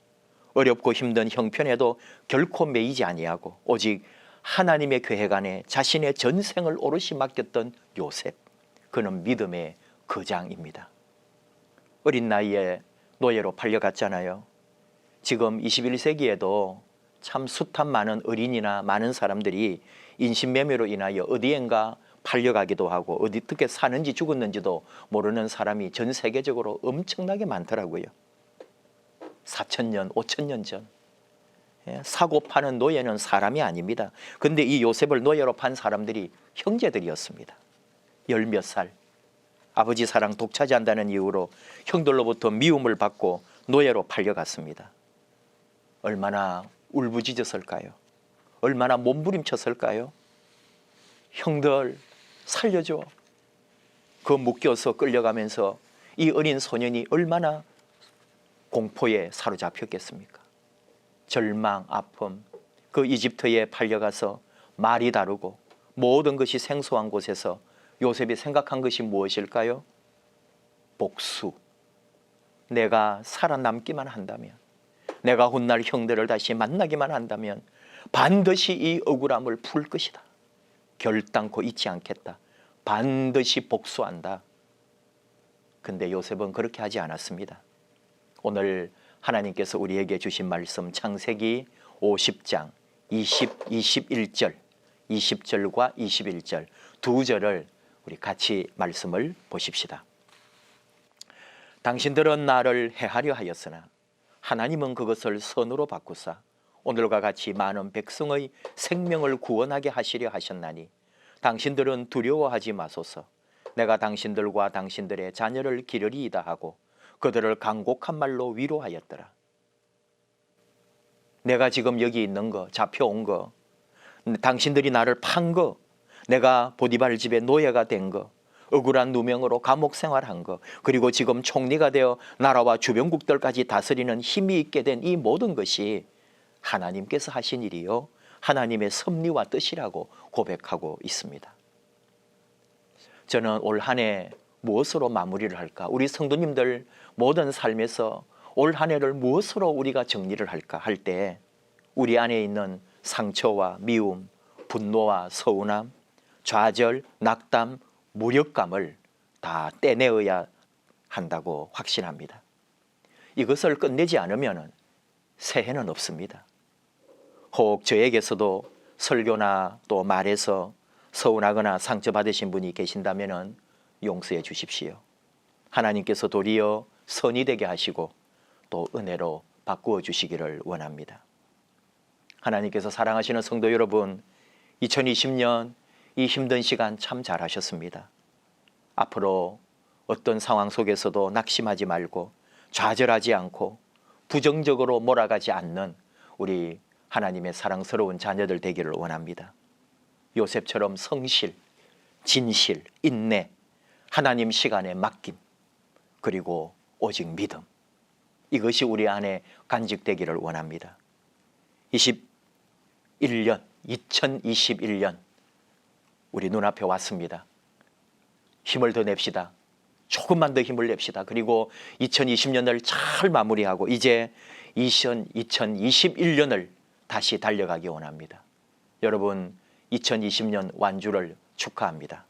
어렵고 힘든 형편에도 결코 매이지 아니하고 오직 하나님의 계획 안에 자신의 전생을 오롯이 맡겼던 요셉, 그는 믿음의 거장입니다. 어린 나이에 노예로 팔려갔잖아요. 지금 21세기에도 참 숱한 많은 어린이나 많은 사람들이 인신매매로 인하여 어디엔가 팔려가기도 하고 어떻게 사는지 죽었는지도 모르는 사람이 전 세계적으로 엄청나게 많더라고요. 4,000년, 5,000년 전. 사고 파는 노예는 사람이 아닙니다. 근데 이 요셉을 노예로 판 사람들이 형제들이었습니다. 10몇 살. 아버지 사랑 독차지한다는 이유로 형들로부터 미움을 받고 노예로 팔려갔습니다. 얼마나 울부짖었을까요? 얼마나 몸부림쳤을까요? 형들 살려줘. 그 묶여서 끌려가면서 이 어린 소년이 얼마나 공포에 사로잡혔겠습니까? 절망, 아픔, 그 이집트에 팔려가서 말이 다르고 모든 것이 생소한 곳에서 요셉이 생각한 것이 무엇일까요? 복수. 내가 살아남기만 한다면, 내가 훗날 형들을 다시 만나기만 한다면 반드시 이 억울함을 풀 것이다. 결단코 잊지 않겠다. 반드시 복수한다. 근데 요셉은 그렇게 하지 않았습니다. 오늘 하나님께서 우리에게 주신 말씀 창세기 50장 21절 20절과 21절 두 절을 우리 같이 말씀을 보십시다. 당신들은 나를 해하려 하였으나 하나님은 그것을 선으로 바꾸사 오늘과 같이 많은 백성의 생명을 구원하게 하시려 하셨나니 당신들은 두려워하지 마소서. 내가 당신들과 당신들의 자녀를 기르리이다 하고 그들을 간곡한 말로 위로하였더라. 내가 지금 여기 있는 거, 잡혀온 거, 당신들이 나를 판 거, 내가 보디발 집의 노예가 된 거, 억울한 누명으로 감옥 생활한 거, 그리고 지금 총리가 되어 나라와 주변국들까지 다스리는 힘이 있게 된 이 모든 것이 하나님께서 하신 일이요 하나님의 섭리와 뜻이라고 고백하고 있습니다. 저는 올 한 해 무엇으로 마무리를 할까? 우리 성도님들 모든 삶에서 올 한 해를 무엇으로 우리가 정리를 할까 할 때 우리 안에 있는 상처와 미움, 분노와 서운함, 좌절, 낙담, 무력감을 다 떼내어야 한다고 확신합니다. 이것을 끝내지 않으면 새해는 없습니다. 혹 저에게서도 설교나 또 말에서 서운하거나 상처받으신 분이 계신다면 용서해 주십시오. 하나님께서 도리어 선이 되게 하시고 또 은혜로 바꾸어 주시기를 원합니다. 하나님께서 사랑하시는 성도 여러분, 2020년 이 힘든 시간 참 잘하셨습니다. 앞으로 어떤 상황 속에서도 낙심하지 말고 좌절하지 않고 부정적으로 몰아가지 않는 우리 하나님의 사랑스러운 자녀들 되기를 원합니다. 요셉처럼 성실, 진실, 인내, 하나님 시간에 맡김, 그리고 오직 믿음, 이것이 우리 안에 간직되기를 원합니다. 2021년 우리 눈앞에 왔습니다. 힘을 더 냅시다. 조금만 더 힘을 냅시다. 그리고 2020년을 잘 마무리하고 이제 2021년을 다시 달려가기 원합니다. 여러분 2020년 완주를 축하합니다.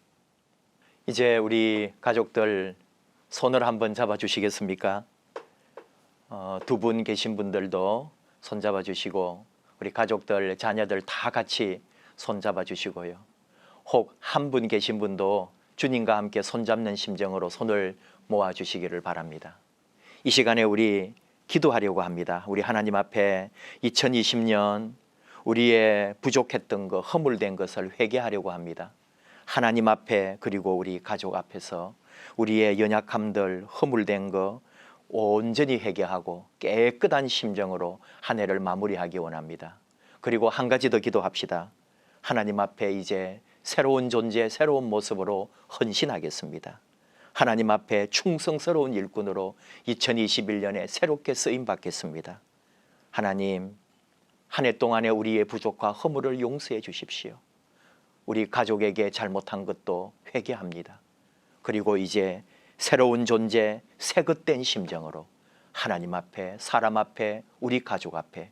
이제 우리 가족들 손을 한번 잡아 주시겠습니까? 두 분 계신 분들도 손 잡아 주시고 우리 가족들, 자녀들 다 같이 손 잡아 주시고요. 혹 한 분 계신 분도 주님과 함께 손잡는 심정으로 손을 모아주시기를 바랍니다. 이 시간에 우리 기도하려고 합니다. 우리 하나님 앞에 2020년 우리의 부족했던 것, 허물된 것을 회개하려고 합니다. 하나님 앞에 그리고 우리 가족 앞에서 우리의 연약함들, 허물된 것 온전히 회개하고 깨끗한 심정으로 한 해를 마무리하기 원합니다. 그리고 한 가지 더 기도합시다. 하나님 앞에 이제 새로운 존재, 새로운 모습으로 헌신하겠습니다. 하나님 앞에 충성스러운 일꾼으로 2021년에 새롭게 쓰임 받겠습니다. 하나님, 한 해 동안에 우리의 부족과 허물을 용서해 주십시오. 우리 가족에게 잘못한 것도 회개합니다. 그리고 이제 새로운 존재, 새것된 심정으로 하나님 앞에, 사람 앞에, 우리 가족 앞에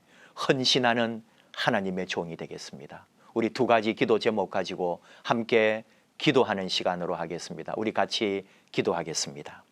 헌신하는 하나님의 종이 되겠습니다. 우리 두 가지 기도 제목 가지고 함께 기도하는 시간으로 하겠습니다. 우리 같이 기도하겠습니다.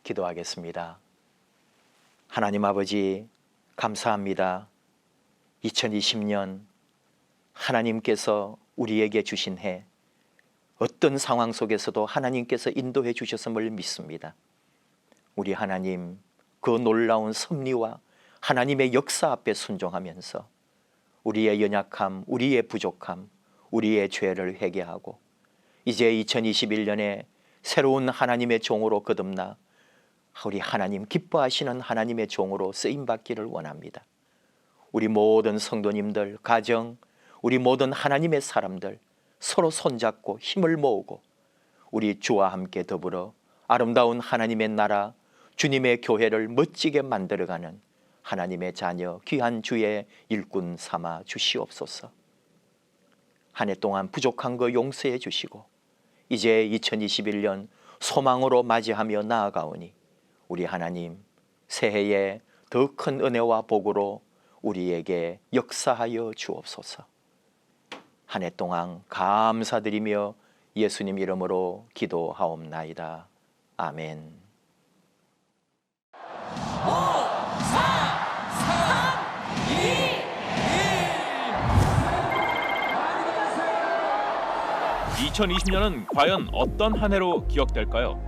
기도하겠습니다. 하나님 아버지, 감사합니다. 2020년 하나님께서 우리에게 주신 해, 어떤 상황 속에서도 하나님께서 인도해 주셨음을 믿습니다. 우리 하나님, 그 놀라운 섭리와 하나님의 역사 앞에 순종하면서 우리의 연약함, 우리의 부족함, 우리의 죄를 회개하고 이제 2021년에 새로운 하나님의 종으로 거듭나 우리 하나님 기뻐하시는 하나님의 종으로 쓰임받기를 원합니다. 우리 모든 성도님들, 가정, 우리 모든 하나님의 사람들 서로 손잡고 힘을 모으고 우리 주와 함께 더불어 아름다운 하나님의 나라, 주님의 교회를 멋지게 만들어가는 하나님의 자녀, 귀한 주의 일꾼 삼아 주시옵소서. 한 해 동안 부족한 거 용서해 주시고 이제 2021년 소망으로 맞이하며 나아가오니 우리 하나님 새해에 더 큰 은혜와 복으로 우리에게 역사하여 주옵소서. 한 해 동안 감사드리며 예수님 이름으로 기도하옵나이다. 아멘. 2020년은 과연 어떤 한 해로 기억될까요?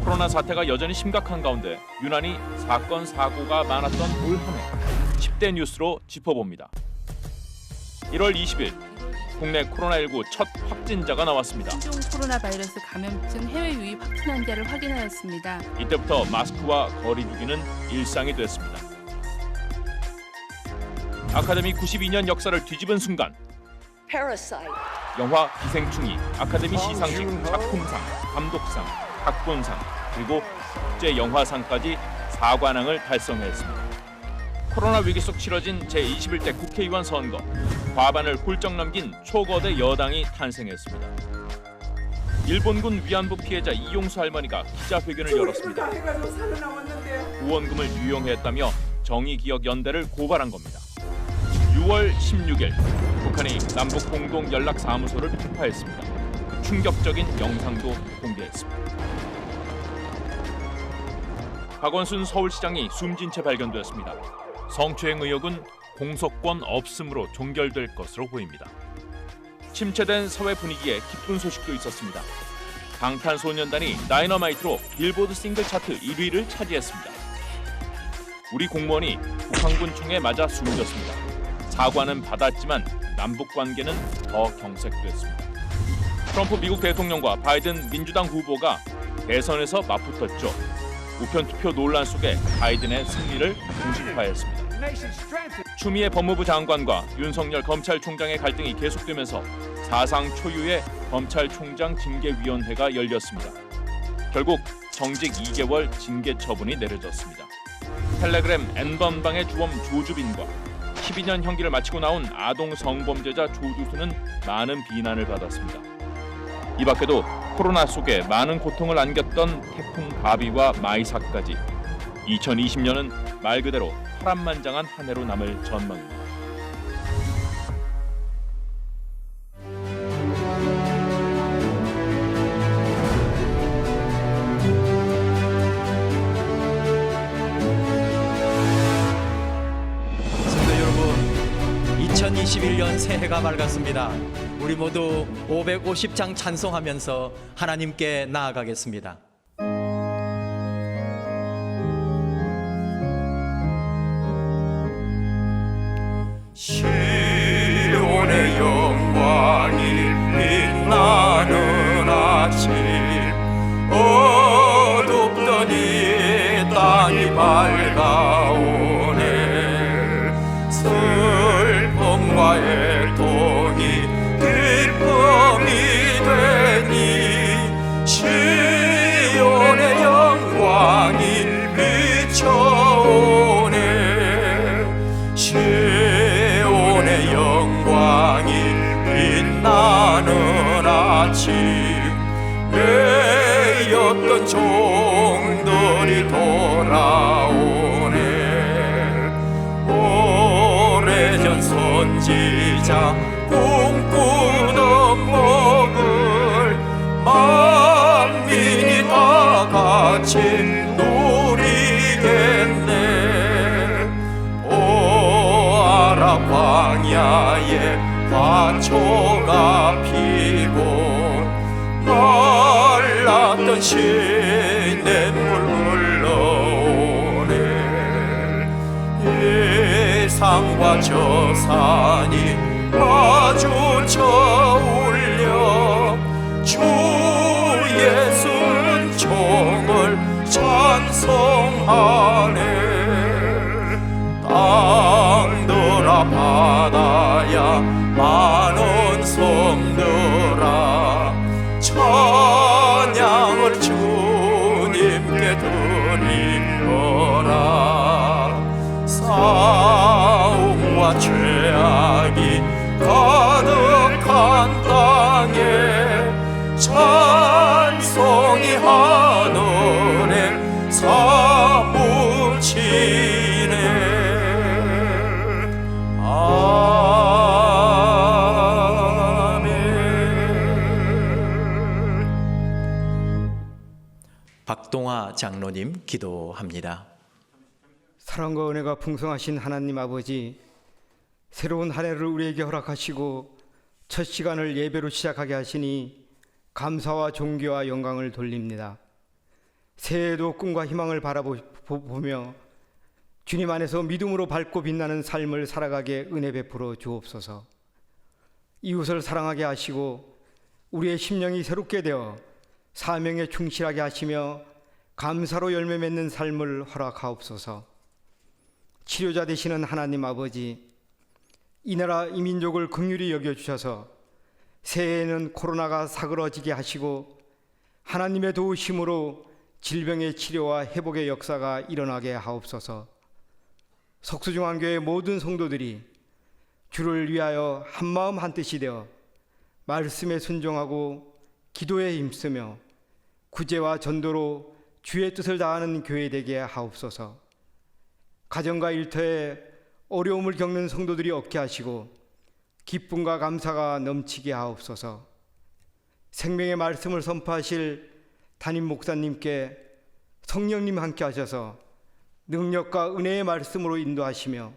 코로나 사태가 여전히 심각한 가운데 유난히 사건 사고가 많았던 올 한 해 10대 뉴스로 짚어봅니다. 1월 20일 국내 코로나19 첫 확진자가 나왔습니다. 신종 코로나 바이러스 감염증 해외 유입 확진 환자를 확인하였습니다. 이때부터 마스크와 거리 두기는 일상이 됐습니다. 아카데미 92년 역사를 뒤집은 순간 영화 기생충이 아카데미 시상식 작품상, 감독상, 각본상 그리고 국제영화상까지 4관왕을 달성했습니다. 코로나 위기 속 치러진 제21대 국회의원 선거, 과반을 훌쩍 넘긴 초거대 여당이 탄생했습니다. 일본군 위안부 피해자 이용수 할머니가 기자회견을 열었습니다. 후원금을 유용했다며 정의기억연대를 고발한 겁니다. 6월 16일 북한이 남북 공동 연락사무소를 폭파했습니다. 충격적인 영상도 공개했습니다. 박원순 서울시장이 숨진 채 발견되었습니다. 성추행 의혹은 공소권 없음으로 종결될 것으로 보입니다. 침체된 사회 분위기에 기쁜 소식도 있었습니다. 방탄소년단이 다이너마이트로 빌보드 싱글 차트 1위를 차지했습니다. 우리 공무원이 북한군 총에 맞아 숨졌습니다. 사과는 받았지만 남북 관계는 더 경색됐습니다. 트럼프 미국 대통령과 바이든 민주당 후보가 대선에서 맞붙었죠. 우편 투표 논란 속에 바이든의 승리를 공식화했습니다. 추미애 법무부 장관과 윤석열 검찰총장의 갈등이 계속되면서 사상 초유의 검찰총장 징계위원회가 열렸습니다. 결국 정직 2개월 징계 처분이 내려졌습니다. 텔레그램 N번방의 주범 조주빈과 12년 형기를 마치고 나온 아동 성범죄자 조주수는 많은 비난을 받았습니다. 이 밖에도 코로나 속에 많은 고통을 안겼던 태풍 바비와 마이사까지 2020년은 말 그대로 파란만장한 한 해로 남을 전망입니다. 성도 여러분, 2021년 새해가 밝았습니다. 우리 모두 550장 찬송하면서 하나님께 나아가겠습니다. 시온의 영광이 빛나는 아침, 어둡던 이 땅이 밝아오네. 슬픔과 애통이 기쁨이 되니 시온의 영광이 비춰오네. 시온의 영광이 빛나는 아침, 매였던 종들이 돌아오네. 오래전 선지자 꿈꾸던 복을 만민이 다 같이 누리겠네. 보아라 광야에 화초가 피고 말랐던 시냇물 흘러오네. 이 산과 저 산이 마주쳐 울려 주 예수 은총을 찬송하네. 땅들아 바다야 많은 섬들아 찬양을 주님께 드리거라. 싸움과 죄악이 가득한 땅에 찬송이 하늘에 사무치네. 박동아 장로님 기도합니다. 사랑과 은혜가 풍성하신 하나님 아버지, 새로운 한 해를 우리에게 허락하시고 첫 시간을 예배로 시작하게 하시니 감사와 존귀와 영광을 돌립니다. 새해에도 꿈과 희망을 바라보며 주님 안에서 믿음으로 밝고 빛나는 삶을 살아가게 은혜 베풀어 주옵소서. 이웃을 사랑하게 하시고 우리의 심령이 새롭게 되어 사명에 충실하게 하시며 감사로 열매 맺는 삶을 허락하옵소서. 치료자 되시는 하나님 아버지, 이 나라 이 민족을 긍휼히 여겨주셔서 새해에는 코로나가 사그러지게 하시고 하나님의 도우심으로 질병의 치료와 회복의 역사가 일어나게 하옵소서. 석수중앙교회 모든 성도들이 주를 위하여 한마음 한뜻이 되어 말씀에 순종하고 기도에 힘쓰며 구제와 전도로 주의 뜻을 다하는 교회 되게 하옵소서. 가정과 일터에 어려움을 겪는 성도들이 없게 하시고 기쁨과 감사가 넘치게 하옵소서. 생명의 말씀을 선포하실 담임 목사님께 성령님 함께 하셔서 능력과 은혜의 말씀으로 인도하시며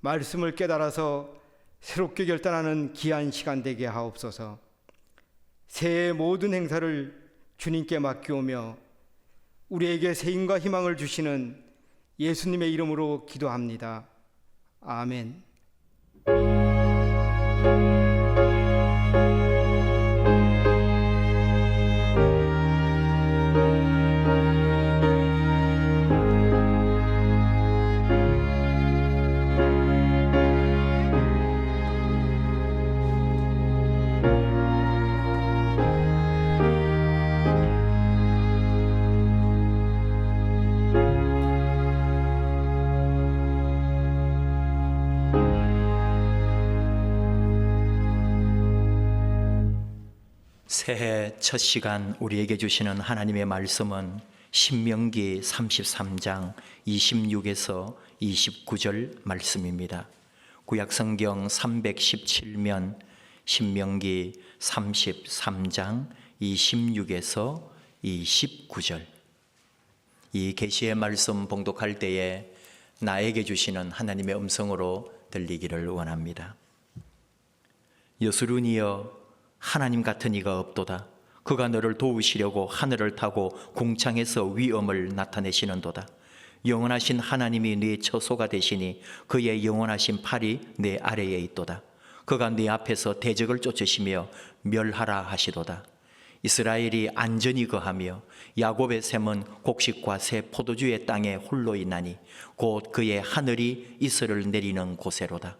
말씀을 깨달아서 새롭게 결단하는 귀한 시간 되게 하옵소서. 새해의 모든 행사를 주님께 맡기오며 우리에게 새 힘과 희망을 주시는 예수님의 이름으로 기도합니다. 아멘. 새해 첫 시간 우리에게 주시는 하나님의 말씀은 신명기 33장 26에서 29절 말씀입니다. 구약성경 317면 신명기 33장 26에서 29절. 이 계시의 말씀 봉독할 때에 나에게 주시는 하나님의 음성으로 들리기를 원합니다. 여수룬이여, 하나님 같은 이가 없도다. 그가 너를 도우시려고 하늘을 타고 궁창에서 위엄을 나타내시는도다. 영원하신 하나님이 네 처소가 되시니 그의 영원하신 팔이 네 아래에 있도다. 그가 네 앞에서 대적을 쫓으시며 멸하라 하시도다. 이스라엘이 안전히 거하며 야곱의 샘은 곡식과 새 포도주의 땅에 홀로 있나니 곧 그의 하늘이 이슬을 내리는 곳에로다.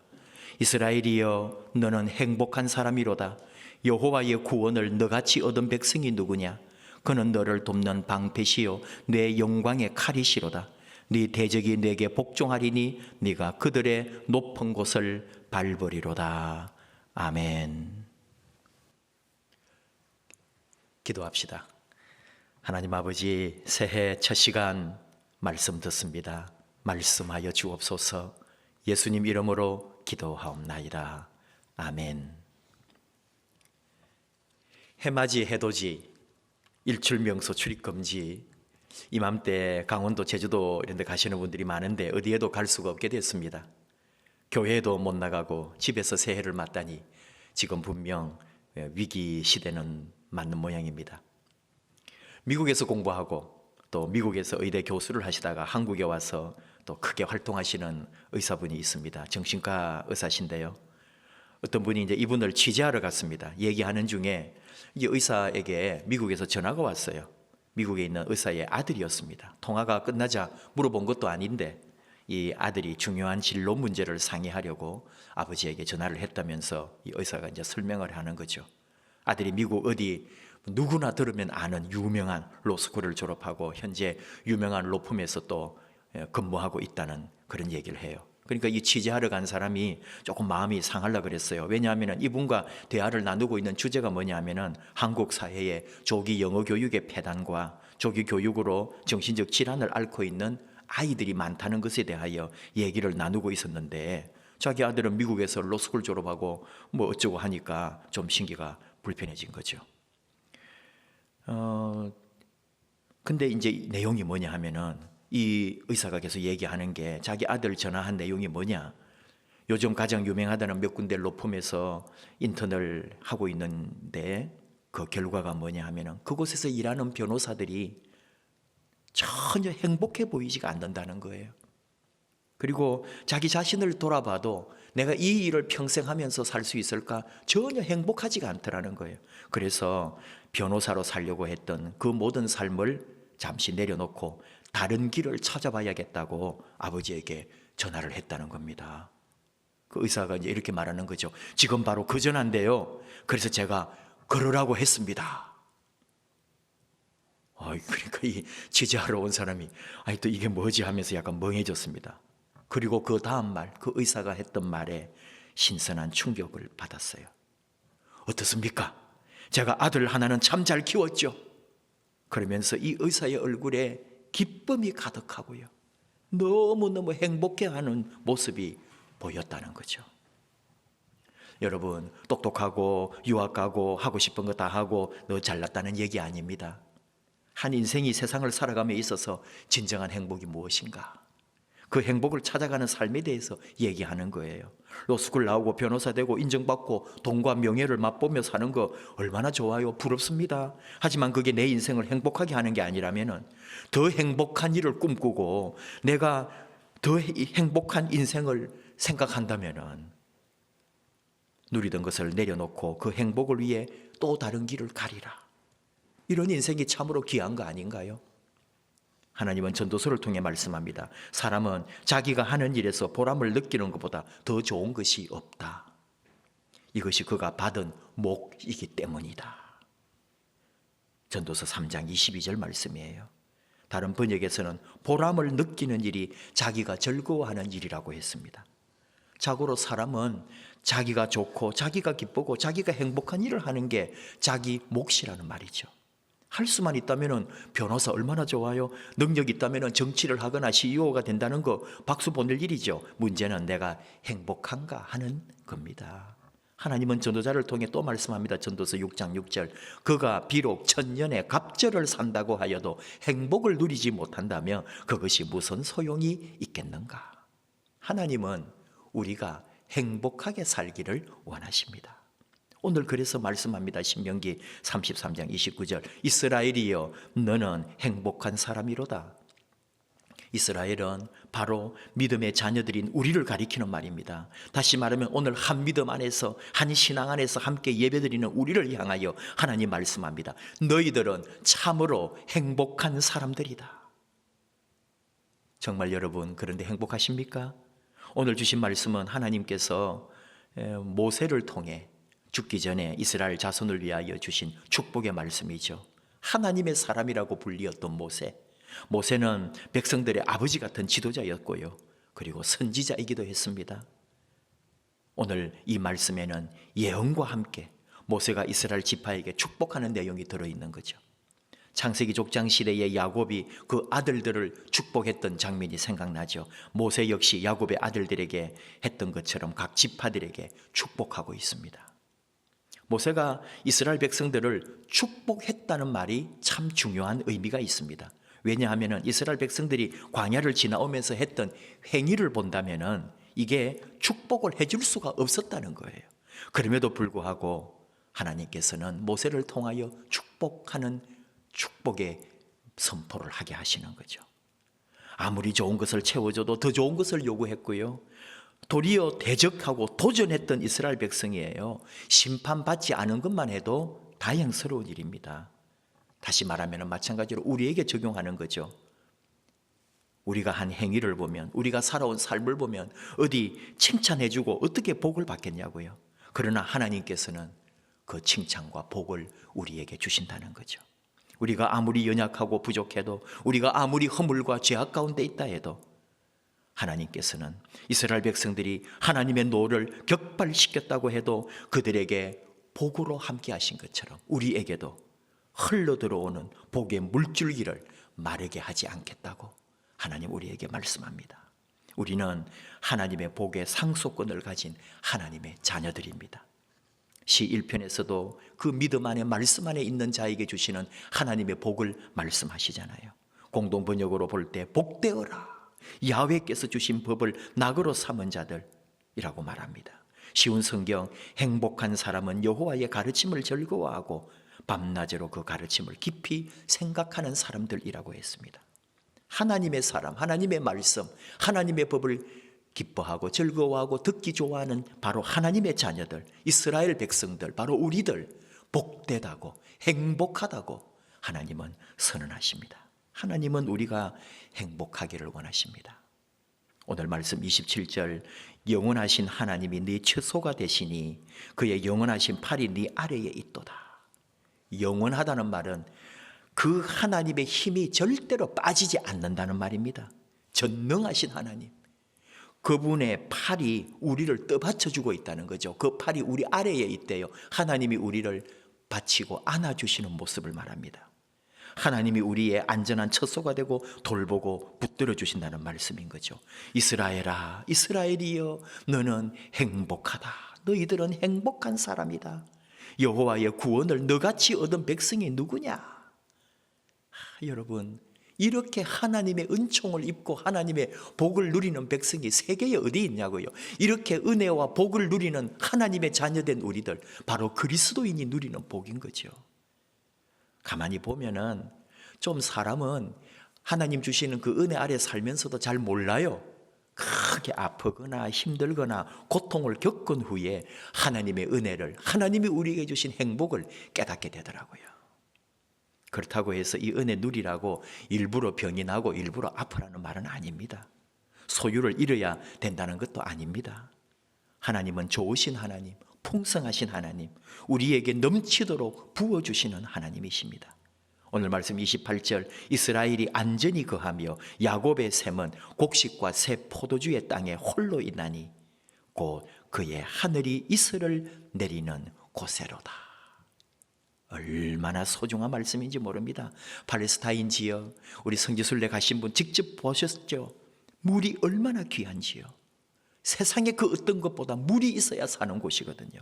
이스라엘이여, 너는 행복한 사람이로다. 여호와의 구원을 너같이 얻은 백성이 누구냐? 그는 너를 돕는 방패시요 내 영광의 칼이시로다. 네 대적이 네게 복종하리니 네가 그들의 높은 곳을 밟으리로다. 아멘. 기도합시다. 하나님 아버지, 새해 첫 시간 말씀 듣습니다. 말씀하여 주옵소서. 예수님 이름으로 기도하옵나이다. 아멘. 해맞이, 해돋이, 일출명소, 출입금지, 이맘때 강원도, 제주도 이런 데 가시는 분들이 많은데 어디에도 갈 수가 없게 됐습니다. 교회에도 못 나가고 집에서 새해를 맞다니 지금 분명 위기 시대는 맞는 모양입니다. 미국에서 공부하고 또 미국에서 의대 교수를 하시다가 한국에 와서 또 크게 활동하시는 의사분이 있습니다. 정신과 의사신데요. 어떤 분이 이제 이분을 취재하러 갔습니다. 얘기하는 중에 이 의사에게 미국에서 전화가 왔어요. 미국에 있는 의사의 아들이었습니다. 통화가 끝나자 물어본 것도 아닌데 이 아들이 중요한 진로 문제를 상의하려고 아버지에게 전화를 했다면서 이 의사가 이제 설명을 하는 거죠. 아들이 미국 어디 누구나 들으면 아는 유명한 로스쿨을 졸업하고 현재 유명한 로펌에서 또 근무하고 있다는 그런 얘기를 해요. 그러니까 이 취재하러 간 사람이 조금 마음이 상하려고 그랬어요. 왜냐하면 이분과 대화를 나누고 있는 주제가 뭐냐면은 한국 사회의 조기 영어 교육의 폐단과 조기 교육으로 정신적 질환을 앓고 있는 아이들이 많다는 것에 대하여 얘기를 나누고 있었는데 자기 아들은 미국에서 로스쿨 졸업하고 뭐 어쩌고 하니까 좀 심기가 불편해진 거죠. 근데 이제 내용이 뭐냐 하면은 이 의사가 계속 얘기하는 게 자기 아들 전화한 내용이 뭐냐? 요즘 가장 유명하다는 몇 군데 로펌에서 인턴을 하고 있는데 그 결과가 뭐냐 하면은 그곳에서 일하는 변호사들이 전혀 행복해 보이지가 않는다는 거예요. 그리고 자기 자신을 돌아봐도 내가 이 일을 평생 하면서 살 수 있을까? 전혀 행복하지가 않더라는 거예요. 그래서 변호사로 살려고 했던 그 모든 삶을 잠시 내려놓고 다른 길을 찾아봐야겠다고 아버지에게 전화를 했다는 겁니다. 그 의사가 이제 이렇게 말하는 거죠. 지금 바로 그 전화인데요. 그래서 제가 걸으라고 했습니다. 그러니까 이 취재하러 온 사람이 또 이게 뭐지 하면서 약간 멍해졌습니다. 그리고 그 다음 말, 그 의사가 했던 말에 신선한 충격을 받았어요. 어떻습니까? 제가 아들 하나는 참 잘 키웠죠. 그러면서 이 의사의 얼굴에 기쁨이 가득하고요. 너무너무 행복해하는 모습이 보였다는 거죠. 여러분, 똑똑하고 유학 가고 하고 싶은 거 다 하고 너 잘났다는 얘기 아닙니다. 한 인생이 세상을 살아감에 있어서 진정한 행복이 무엇인가? 그 행복을 찾아가는 삶에 대해서 얘기하는 거예요. 로스쿨 나오고 변호사 되고 인정받고 돈과 명예를 맛보며 사는 거 얼마나 좋아요. 부럽습니다. 하지만 그게 내 인생을 행복하게 하는 게 아니라면 더 행복한 일을 꿈꾸고 내가 더 행복한 인생을 생각한다면 누리던 것을 내려놓고 그 행복을 위해 또 다른 길을 가리라. 이런 인생이 참으로 귀한 거 아닌가요? 하나님은 전도서를 통해 말씀합니다. 사람은 자기가 하는 일에서 보람을 느끼는 것보다 더 좋은 것이 없다. 이것이 그가 받은 목이기 때문이다. 전도서 3장 22절 말씀이에요. 다른 번역에서는 보람을 느끼는 일이 자기가 즐거워하는 일이라고 했습니다. 자고로 사람은 자기가 좋고 자기가 기쁘고 자기가 행복한 일을 하는 게 자기 몫이라는 말이죠. 할 수만 있다면 변호사 얼마나 좋아요. 능력 있다면 정치를 하거나 CEO가 된다는 거 박수 보낼 일이죠. 문제는 내가 행복한가 하는 겁니다. 하나님은 전도자를 통해 또 말씀합니다. 전도서 6장 6절. 그가 비록 천년의 갑절을 산다고 하여도 행복을 누리지 못한다면 그것이 무슨 소용이 있겠는가? 하나님은 우리가 행복하게 살기를 원하십니다. 오늘 그래서 말씀합니다. 신명기 33장 29절. 이스라엘이여 너는 행복한 사람이로다. 이스라엘은 바로 믿음의 자녀들인 우리를 가리키는 말입니다. 다시 말하면 오늘 한 믿음 안에서 한 신앙 안에서 함께 예배드리는 우리를 향하여 하나님 말씀합니다. 너희들은 참으로 행복한 사람들이다. 정말 여러분 그런데 행복하십니까? 오늘 주신 말씀은 하나님께서 모세를 통해 죽기 전에 이스라엘 자손을 위하여 주신 축복의 말씀이죠. 하나님의 사람이라고 불리었던 모세. 모세는 백성들의 아버지 같은 지도자였고요. 그리고 선지자이기도 했습니다. 오늘 이 말씀에는 예언과 함께 모세가 이스라엘 지파에게 축복하는 내용이 들어있는 거죠. 창세기 족장 시대의 야곱이 그 아들들을 축복했던 장면이 생각나죠. 모세 역시 야곱의 아들들에게 했던 것처럼 각 지파들에게 축복하고 있습니다. 모세가 이스라엘 백성들을 축복했다는 말이 참 중요한 의미가 있습니다. 왜냐하면 이스라엘 백성들이 광야를 지나오면서 했던 행위를 본다면 이게 축복을 해줄 수가 없었다는 거예요. 그럼에도 불구하고 하나님께서는 모세를 통하여 축복하는 축복의 선포를 하게 하시는 거죠. 아무리 좋은 것을 채워줘도 더 좋은 것을 요구했고요. 도리어 대적하고 도전했던 이스라엘 백성이에요. 심판받지 않은 것만 해도 다행스러운 일입니다. 다시 말하면 마찬가지로 우리에게 적용하는 거죠. 우리가 한 행위를 보면, 우리가 살아온 삶을 보면 어디 칭찬해주고 어떻게 복을 받겠냐고요. 그러나 하나님께서는 그 칭찬과 복을 우리에게 주신다는 거죠. 우리가 아무리 연약하고 부족해도, 우리가 아무리 허물과 죄악 가운데 있다 해도 하나님께서는 이스라엘 백성들이 하나님의 노를 격발시켰다고 해도 그들에게 복으로 함께 하신 것처럼 우리에게도 흘러들어오는 복의 물줄기를 마르게 하지 않겠다고 하나님 우리에게 말씀합니다. 우리는 하나님의 복의 상속권을 가진 하나님의 자녀들입니다. 시 1편에서도 그 믿음 안에 말씀 안에 있는 자에게 주시는 하나님의 복을 말씀하시잖아요. 공동번역으로 볼 때 복되어라. 야훼께서 주신 법을 낙으로 삼은 자들, 이라고 말합니다. 쉬운 성경, 행복한 사람은 여호와의 가르침을 즐거워하고 밤낮으로 그 가르침을 깊이 생각하는 사람들이라고 했습니다. 하나님의 사람, 하나님의 말씀, 하나님의 법을 기뻐하고 즐거워하고 듣기 좋아하는 바로 하나님의 자녀들, 이스라엘 백성들, 바로 우리들 복되다고 행복하다고 하나님은 선언하십니다. 하나님은 우리가 행복하기를 원하십니다. 오늘 말씀 27절, 영원하신 하나님이 네 처소가 되시니 그의 영원하신 팔이 네 아래에 있도다. 영원하다는 말은 그 하나님의 힘이 절대로 빠지지 않는다는 말입니다. 전능하신 하나님, 그분의 팔이 우리를 떠받쳐주고 있다는 거죠. 그 팔이 우리 아래에 있대요. 하나님이 우리를 받치고 안아주시는 모습을 말합니다. 하나님이 우리의 안전한 처소가 되고 돌보고 붙들어 주신다는 말씀인 거죠. 이스라엘아, 이스라엘이여, 너는 행복하다. 너희들은 행복한 사람이다. 여호와의 구원을 너같이 얻은 백성이 누구냐? 여러분, 이렇게 하나님의 은총을 입고 하나님의 복을 누리는 백성이 세계에 어디 있냐고요. 이렇게 은혜와 복을 누리는 하나님의 자녀된 우리들, 바로 그리스도인이 누리는 복인 거죠. 가만히 보면은 좀 사람은 하나님 주시는 그 은혜 아래 살면서도 잘 몰라요. 크게 아프거나 힘들거나 고통을 겪은 후에 하나님의 은혜를, 하나님이 우리에게 주신 행복을 깨닫게 되더라고요. 그렇다고 해서 이 은혜 누리라고 일부러 병이 나고 일부러 아프라는 말은 아닙니다. 소유를 잃어야 된다는 것도 아닙니다. 하나님은 좋으신 하나님, 풍성하신 하나님, 우리에게 넘치도록 부어주시는 하나님이십니다. 오늘 말씀 28절, 이스라엘이 안전히 거하며 야곱의 샘은 곡식과 새 포도주의 땅에 홀로 있나니 곧 그의 하늘이 이슬을 내리는 곳에로다. 얼마나 소중한 말씀인지 모릅니다. 팔레스타인 지역, 우리 성지순례 가신 분 직접 보셨죠? 물이 얼마나 귀한지요. 세상에 그 어떤 것보다 물이 있어야 사는 곳이거든요.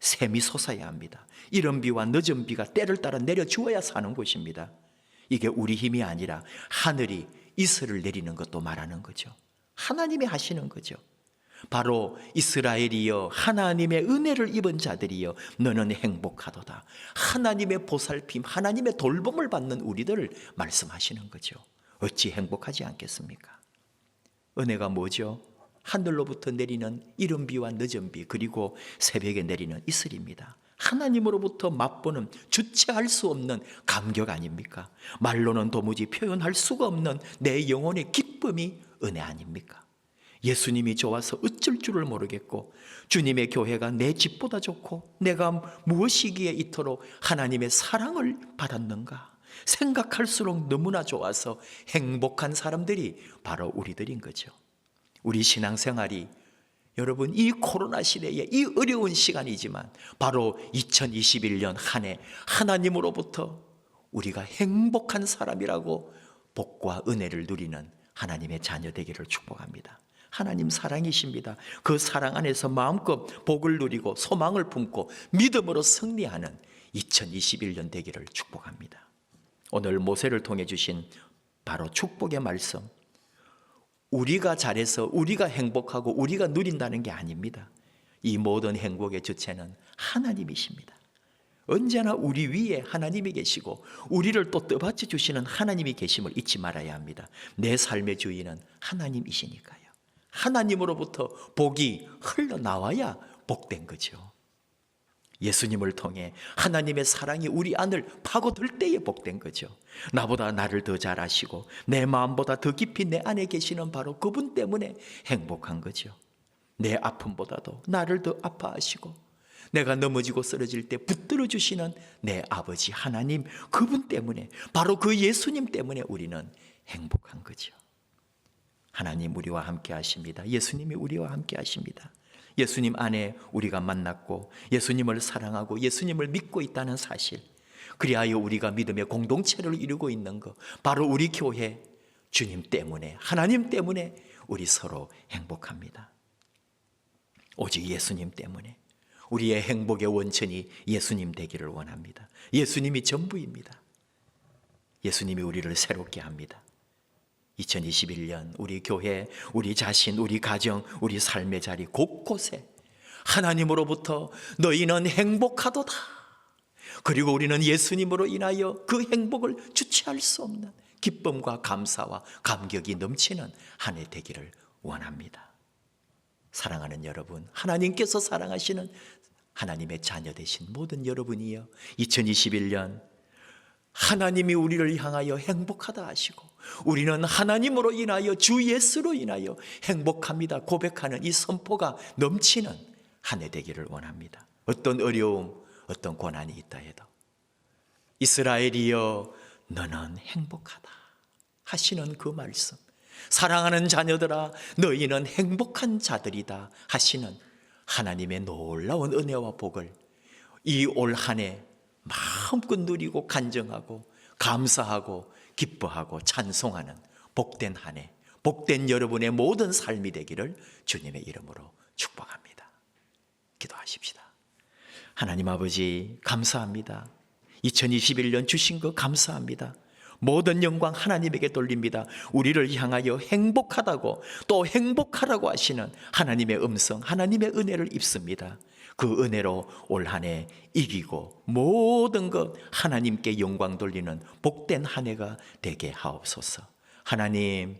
샘이 솟아야 합니다. 이른 비와 늦은 비가 때를 따라 내려주어야 사는 곳입니다. 이게 우리 힘이 아니라 하늘이 이슬을 내리는 것도 말하는 거죠. 하나님이 하시는 거죠. 바로 이스라엘이여, 하나님의 은혜를 입은 자들이여, 너는 행복하도다. 하나님의 보살핌, 하나님의 돌봄을 받는 우리들을 말씀하시는 거죠. 어찌 행복하지 않겠습니까? 은혜가 뭐죠? 하늘로부터 내리는 이른 비와 늦은 비, 그리고 새벽에 내리는 이슬입니다. 하나님으로부터 맛보는 주체할 수 없는 감격 아닙니까? 말로는 도무지 표현할 수가 없는 내 영혼의 기쁨이 은혜 아닙니까? 예수님이 좋아서 어쩔 줄을 모르겠고, 주님의 교회가 내 집보다 좋고, 내가 무엇이기에 이토록 하나님의 사랑을 받았는가 생각할수록 너무나 좋아서 행복한 사람들이 바로 우리들인 거죠. 우리 신앙생활이, 여러분, 이 코로나 시대에 이 어려운 시간이지만 바로 2021년 한 해 하나님으로부터 우리가 행복한 사람이라고 복과 은혜를 누리는 하나님의 자녀 되기를 축복합니다. 하나님 사랑이십니다. 그 사랑 안에서 마음껏 복을 누리고 소망을 품고 믿음으로 승리하는 2021년 되기를 축복합니다. 오늘 모세를 통해 주신 바로 축복의 말씀, 우리가 잘해서 우리가 행복하고 우리가 누린다는 게 아닙니다. 이 모든 행복의 주체는 하나님이십니다. 언제나 우리 위에 하나님이 계시고 우리를 또 떠받쳐 주시는 하나님이 계심을 잊지 말아야 합니다. 내 삶의 주인은 하나님이시니까요. 하나님으로부터 복이 흘러나와야 복된 거죠. 예수님을 통해 하나님의 사랑이 우리 안을 파고들 때에 복된 거죠. 나보다 나를 더 잘 아시고 내 마음보다 더 깊이 내 안에 계시는 바로 그분 때문에 행복한 거죠. 내 아픔보다도 나를 더 아파하시고 내가 넘어지고 쓰러질 때 붙들어 주시는 내 아버지 하나님, 그분 때문에, 바로 그 예수님 때문에 우리는 행복한 거죠. 하나님 우리와 함께 하십니다. 예수님이 우리와 함께 하십니다. 예수님 안에 우리가 만났고 예수님을 사랑하고 예수님을 믿고 있다는 사실, 그리하여 우리가 믿음의 공동체를 이루고 있는 것, 바로 우리 교회, 주님 때문에, 하나님 때문에 우리 서로 행복합니다. 오직 예수님 때문에 우리의 행복의 원천이 예수님 되기를 원합니다. 예수님이 전부입니다. 예수님이 우리를 새롭게 합니다. 2021년 우리 교회, 우리 자신, 우리 가정, 우리 삶의 자리 곳곳에 하나님으로부터 너희는 행복하도다. 그리고 우리는 예수님으로 인하여 그 행복을 주체할 수 없는 기쁨과 감사와 감격이 넘치는 한 해 되기를 원합니다. 사랑하는 여러분, 하나님께서 사랑하시는 하나님의 자녀 되신 모든 여러분이여, 2021년 하나님이 우리를 향하여 행복하다 하시고 우리는 하나님으로 인하여 주 예수로 인하여 행복합니다 고백하는 이 선포가 넘치는 한 해 되기를 원합니다. 어떤 어려움, 어떤 고난이 있다 해도 이스라엘이여 너는 행복하다 하시는 그 말씀, 사랑하는 자녀들아 너희는 행복한 자들이다 하시는 하나님의 놀라운 은혜와 복을 이 올 한 해 마음껏 누리고 간증하고 감사하고 기뻐하고 찬송하는 복된 한 해, 복된 여러분의 모든 삶이 되기를 주님의 이름으로 축복합니다. 기도하십시다. 하나님 아버지 감사합니다. 2021년 주신 거 감사합니다. 모든 영광 하나님에게 돌립니다. 우리를 향하여 행복하다고 또 행복하라고 하시는 하나님의 음성, 하나님의 은혜를 입습니다. 그 은혜로 올 한 해 이기고 모든 것 하나님께 영광 돌리는 복된 한 해가 되게 하옵소서. 하나님,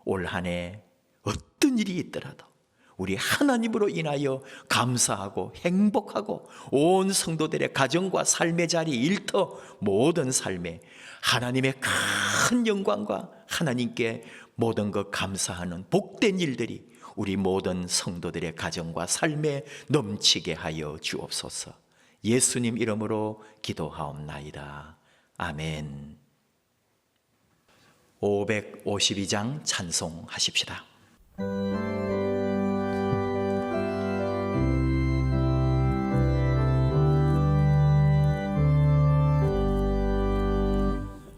올 한 해 어떤 일이 있더라도 우리 하나님으로 인하여 감사하고 행복하고 온 성도들의 가정과 삶의 자리, 일터 모든 삶에 하나님의 큰 영광과 하나님께 모든 것 감사하는 복된 일들이 우리 모든 성도들의 가정과 삶에 넘치게 하여 주옵소서. 예수님 이름으로 기도하옵나이다. 아멘. 552장 찬송하십시다.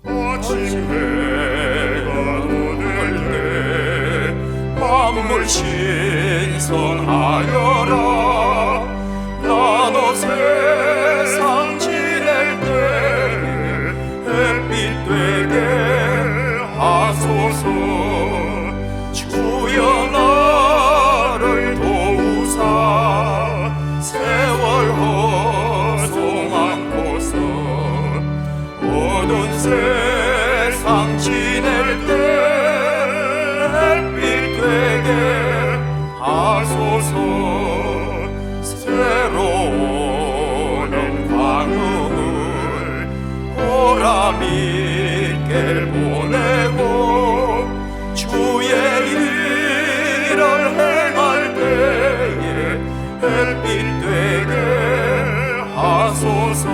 아침 해가 오를 때 만물 신선하여라. 나도 세상 지낼 때에 햇빛 되게 하소서. 주여 나를 도우사 세월 허송한 곳서 어두운 세상 지낼 때 햇빛 되게 하소서. 새로운 광음을 보람있게 보내고 주의 일을 행할 때에 햇빛 되게 하소서.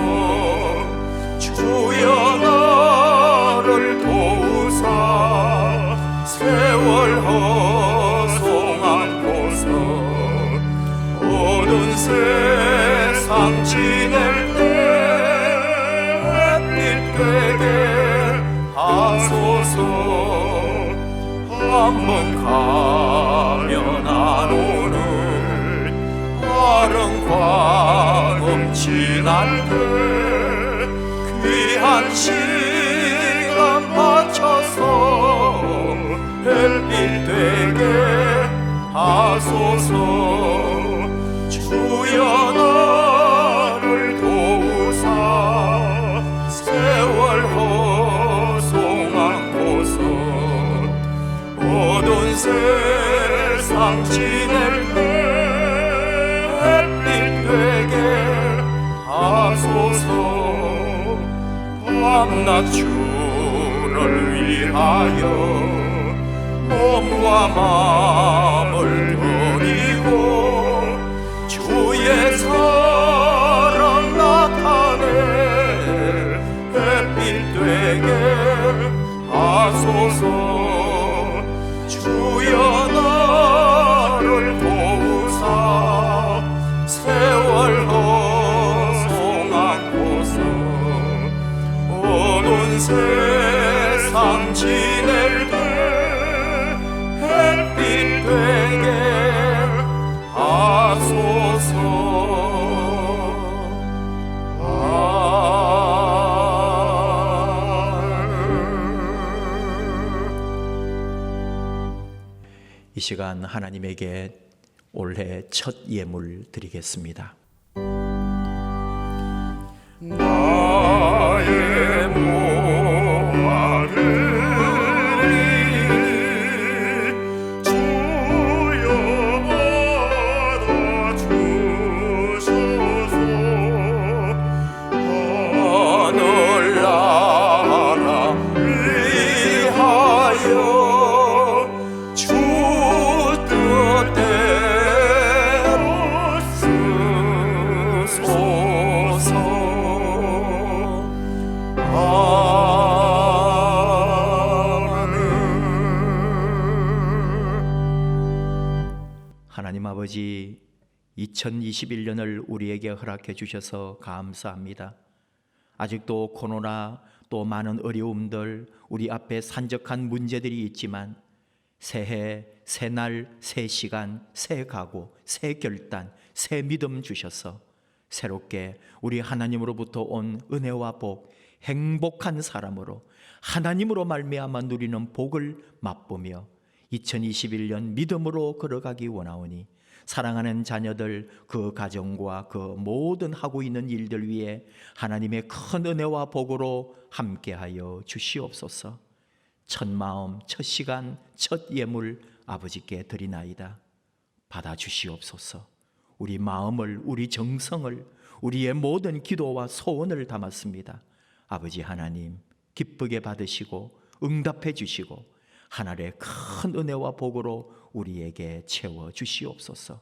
주여 나를 도우사 세월 허송한 곳서 어두운 세상 지낼 때 햇빛 되게 하소서. 한번 가면 안 오는 빠른 광음 지날 때 귀한 시간 맞춰서 햇빛 되게 하소서. 주여 나를 도우사 세월 허송한 곳서 어두운 세상 지낼 때 햇빛 되게 하소서. 밤낮 주를 위하여 몸과 마음을 드리고 주의 사랑 나타내 햇빛 되게 하소서. 주여 나를 도우사 세월 허송한 곳서 어두운 세상 지낼 때 햇빛 시간 하나님에게 올해 첫 예물 드리겠습니다. 나의 모아를 주여 받아주소서. 하늘나라 위하여 주 뜻대로 쓰소서. 하나님 아버지, 2021년을 우리에게 허락해 주셔서 감사합니다. 아직도 코로나 또 많은 어려움들, 우리 앞에 산적한 문제들이 있지만 새해, 새날, 새 시간, 새 각오, 새 결단, 새 믿음 주셔서 새롭게 우리 하나님으로부터 온 은혜와 복, 행복한 사람으로 하나님으로 말미암아 누리는 복을 맛보며 2021년 믿음으로 걸어가기 원하오니 사랑하는 자녀들, 그 가정과 그 모든 하고 있는 일들 위에 하나님의 큰 은혜와 복으로 함께하여 주시옵소서. 첫 마음, 첫 시간, 첫 예물 아버지께 드리나이다. 받아주시옵소서. 우리 마음을, 우리 정성을, 우리의 모든 기도와 소원을 담았습니다. 아버지 하나님, 기쁘게 받으시고 응답해 주시고 하늘의 큰 은혜와 복으로 우리에게 채워 주시옵소서.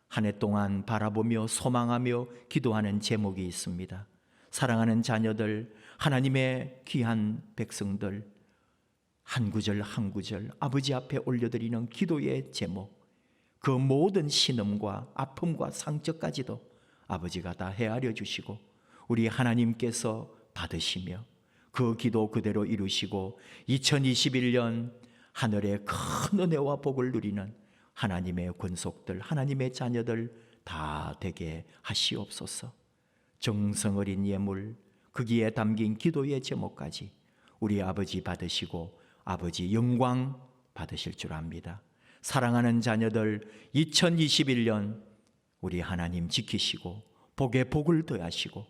한 해 동안 바라보며 소망하며 기도하는 제목이 있습니다. 사랑하는 자녀들, 하나님의 귀한 백성들, 한 구절 한 구절 아버지 앞에 올려드리는 기도의 제목, 그 모든 신음과 아픔과 상처까지도 아버지가 다 헤아려 주시고 우리 하나님께서 받으시며 그 기도 그대로 이루시고 2021년 하늘의 큰 은혜와 복을 누리는 하나님의 권속들, 하나님의 자녀들 다 되게 하시옵소서. 정성 어린 예물, 거기에 담긴 기도의 제목까지 우리 아버지 받으시고 아버지 영광 받으실 줄 압니다. 사랑하는 자녀들, 2021년 우리 하나님 지키시고 복에 복을 더하시고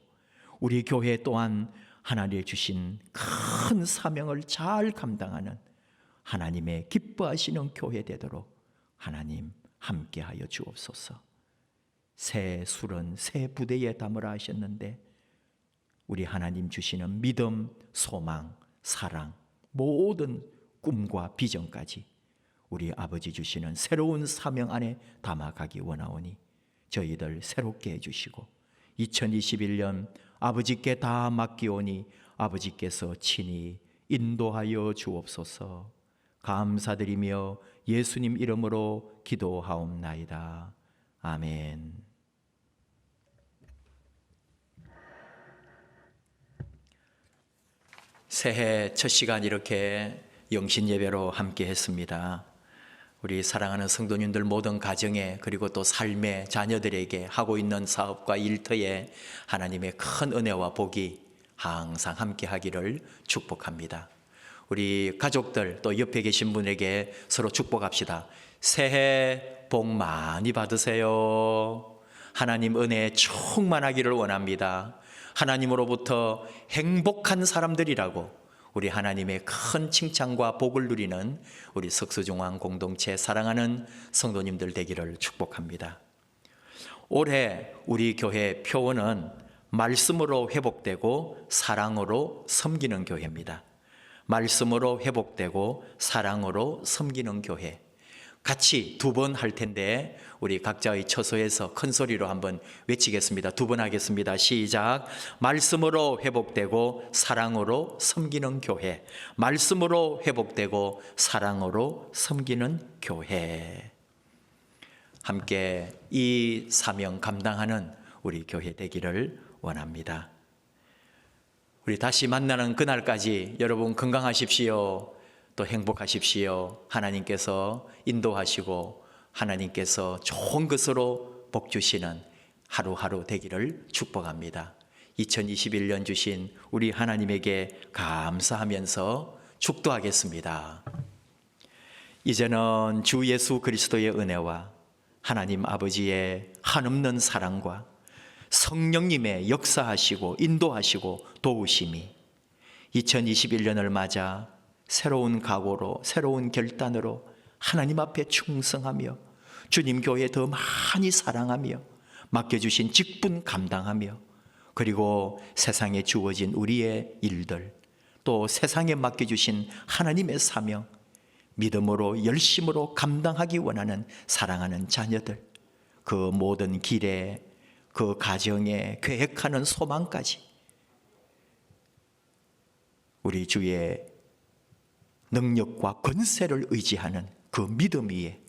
우리 교회 또한 하나님이 주신 큰 사명을 잘 감당하는 하나님의 기뻐하시는 교회 되도록 하나님 함께하여 주옵소서. 새 술은 새 부대에 담으라 하셨는데 우리 하나님 주시는 믿음, 소망, 사랑, 모든 꿈과 비전까지 우리 아버지 주시는 새로운 사명 안에 담아가기 원하오니 저희들 새롭게 해주시고 2021년 아버지께 다 맡기오니 아버지께서 친히 인도하여 주옵소서. 감사드리며 예수님 이름으로 기도하옵나이다. 아멘. 새해 첫 시간 이렇게 영신 예배로 함께 했습니다. 우리 사랑하는 성도님들 모든 가정에 그리고 또 삶의 자녀들에게 하고 있는 사업과 일터에 하나님의 큰 은혜와 복이 항상 함께 하기를 축복합니다. 우리 가족들 또 옆에 계신 분에게 서로 축복합시다. 새해 복 많이 받으세요. 하나님 은혜 충만하기를 원합니다. 하나님으로부터 행복한 사람들이라고 우리 하나님의 큰 칭찬과 복을 누리는 우리 석수중앙 공동체 사랑하는 성도님들 되기를 축복합니다. 올해 우리 교회 표어는 말씀으로 회복되고 사랑으로 섬기는 교회입니다. 말씀으로 회복되고 사랑으로 섬기는 교회. 같이 두 번 할 텐데 우리 각자의 처소에서 큰 소리로 한번 외치겠습니다. 두 번 하겠습니다. 시작. 말씀으로 회복되고 사랑으로 섬기는 교회. 말씀으로 회복되고 사랑으로 섬기는 교회. 함께 이 사명 감당하는 우리 교회 되기를 원합니다. 우리 다시 만나는 그날까지 여러분 건강하십시오. 또 행복하십시오. 하나님께서 인도하시고 하나님께서 좋은 것으로 복 주시는 하루하루 되기를 축복합니다. 2021년 주신 우리 하나님에게 감사하면서 축도하겠습니다. 이제는 주 예수 그리스도의 은혜와 하나님 아버지의 한없는 사랑과 성령님의 역사하시고 인도하시고 도우심이 2021년을 맞아 새로운 각오로 새로운 결단으로 하나님 앞에 충성하며 주님 교회 더 많이 사랑하며 맡겨주신 직분 감당하며 그리고 세상에 주어진 우리의 일들 또 세상에 맡겨주신 하나님의 사명 믿음으로 열심으로 감당하기 원하는 사랑하는 자녀들 그 모든 길에 그 가정에 계획하는 소망까지 우리 주의 능력과 권세를 의지하는 그 믿음 위에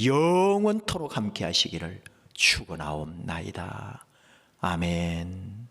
영원토록 함께 하시기를 축원하옵나이다. 아멘.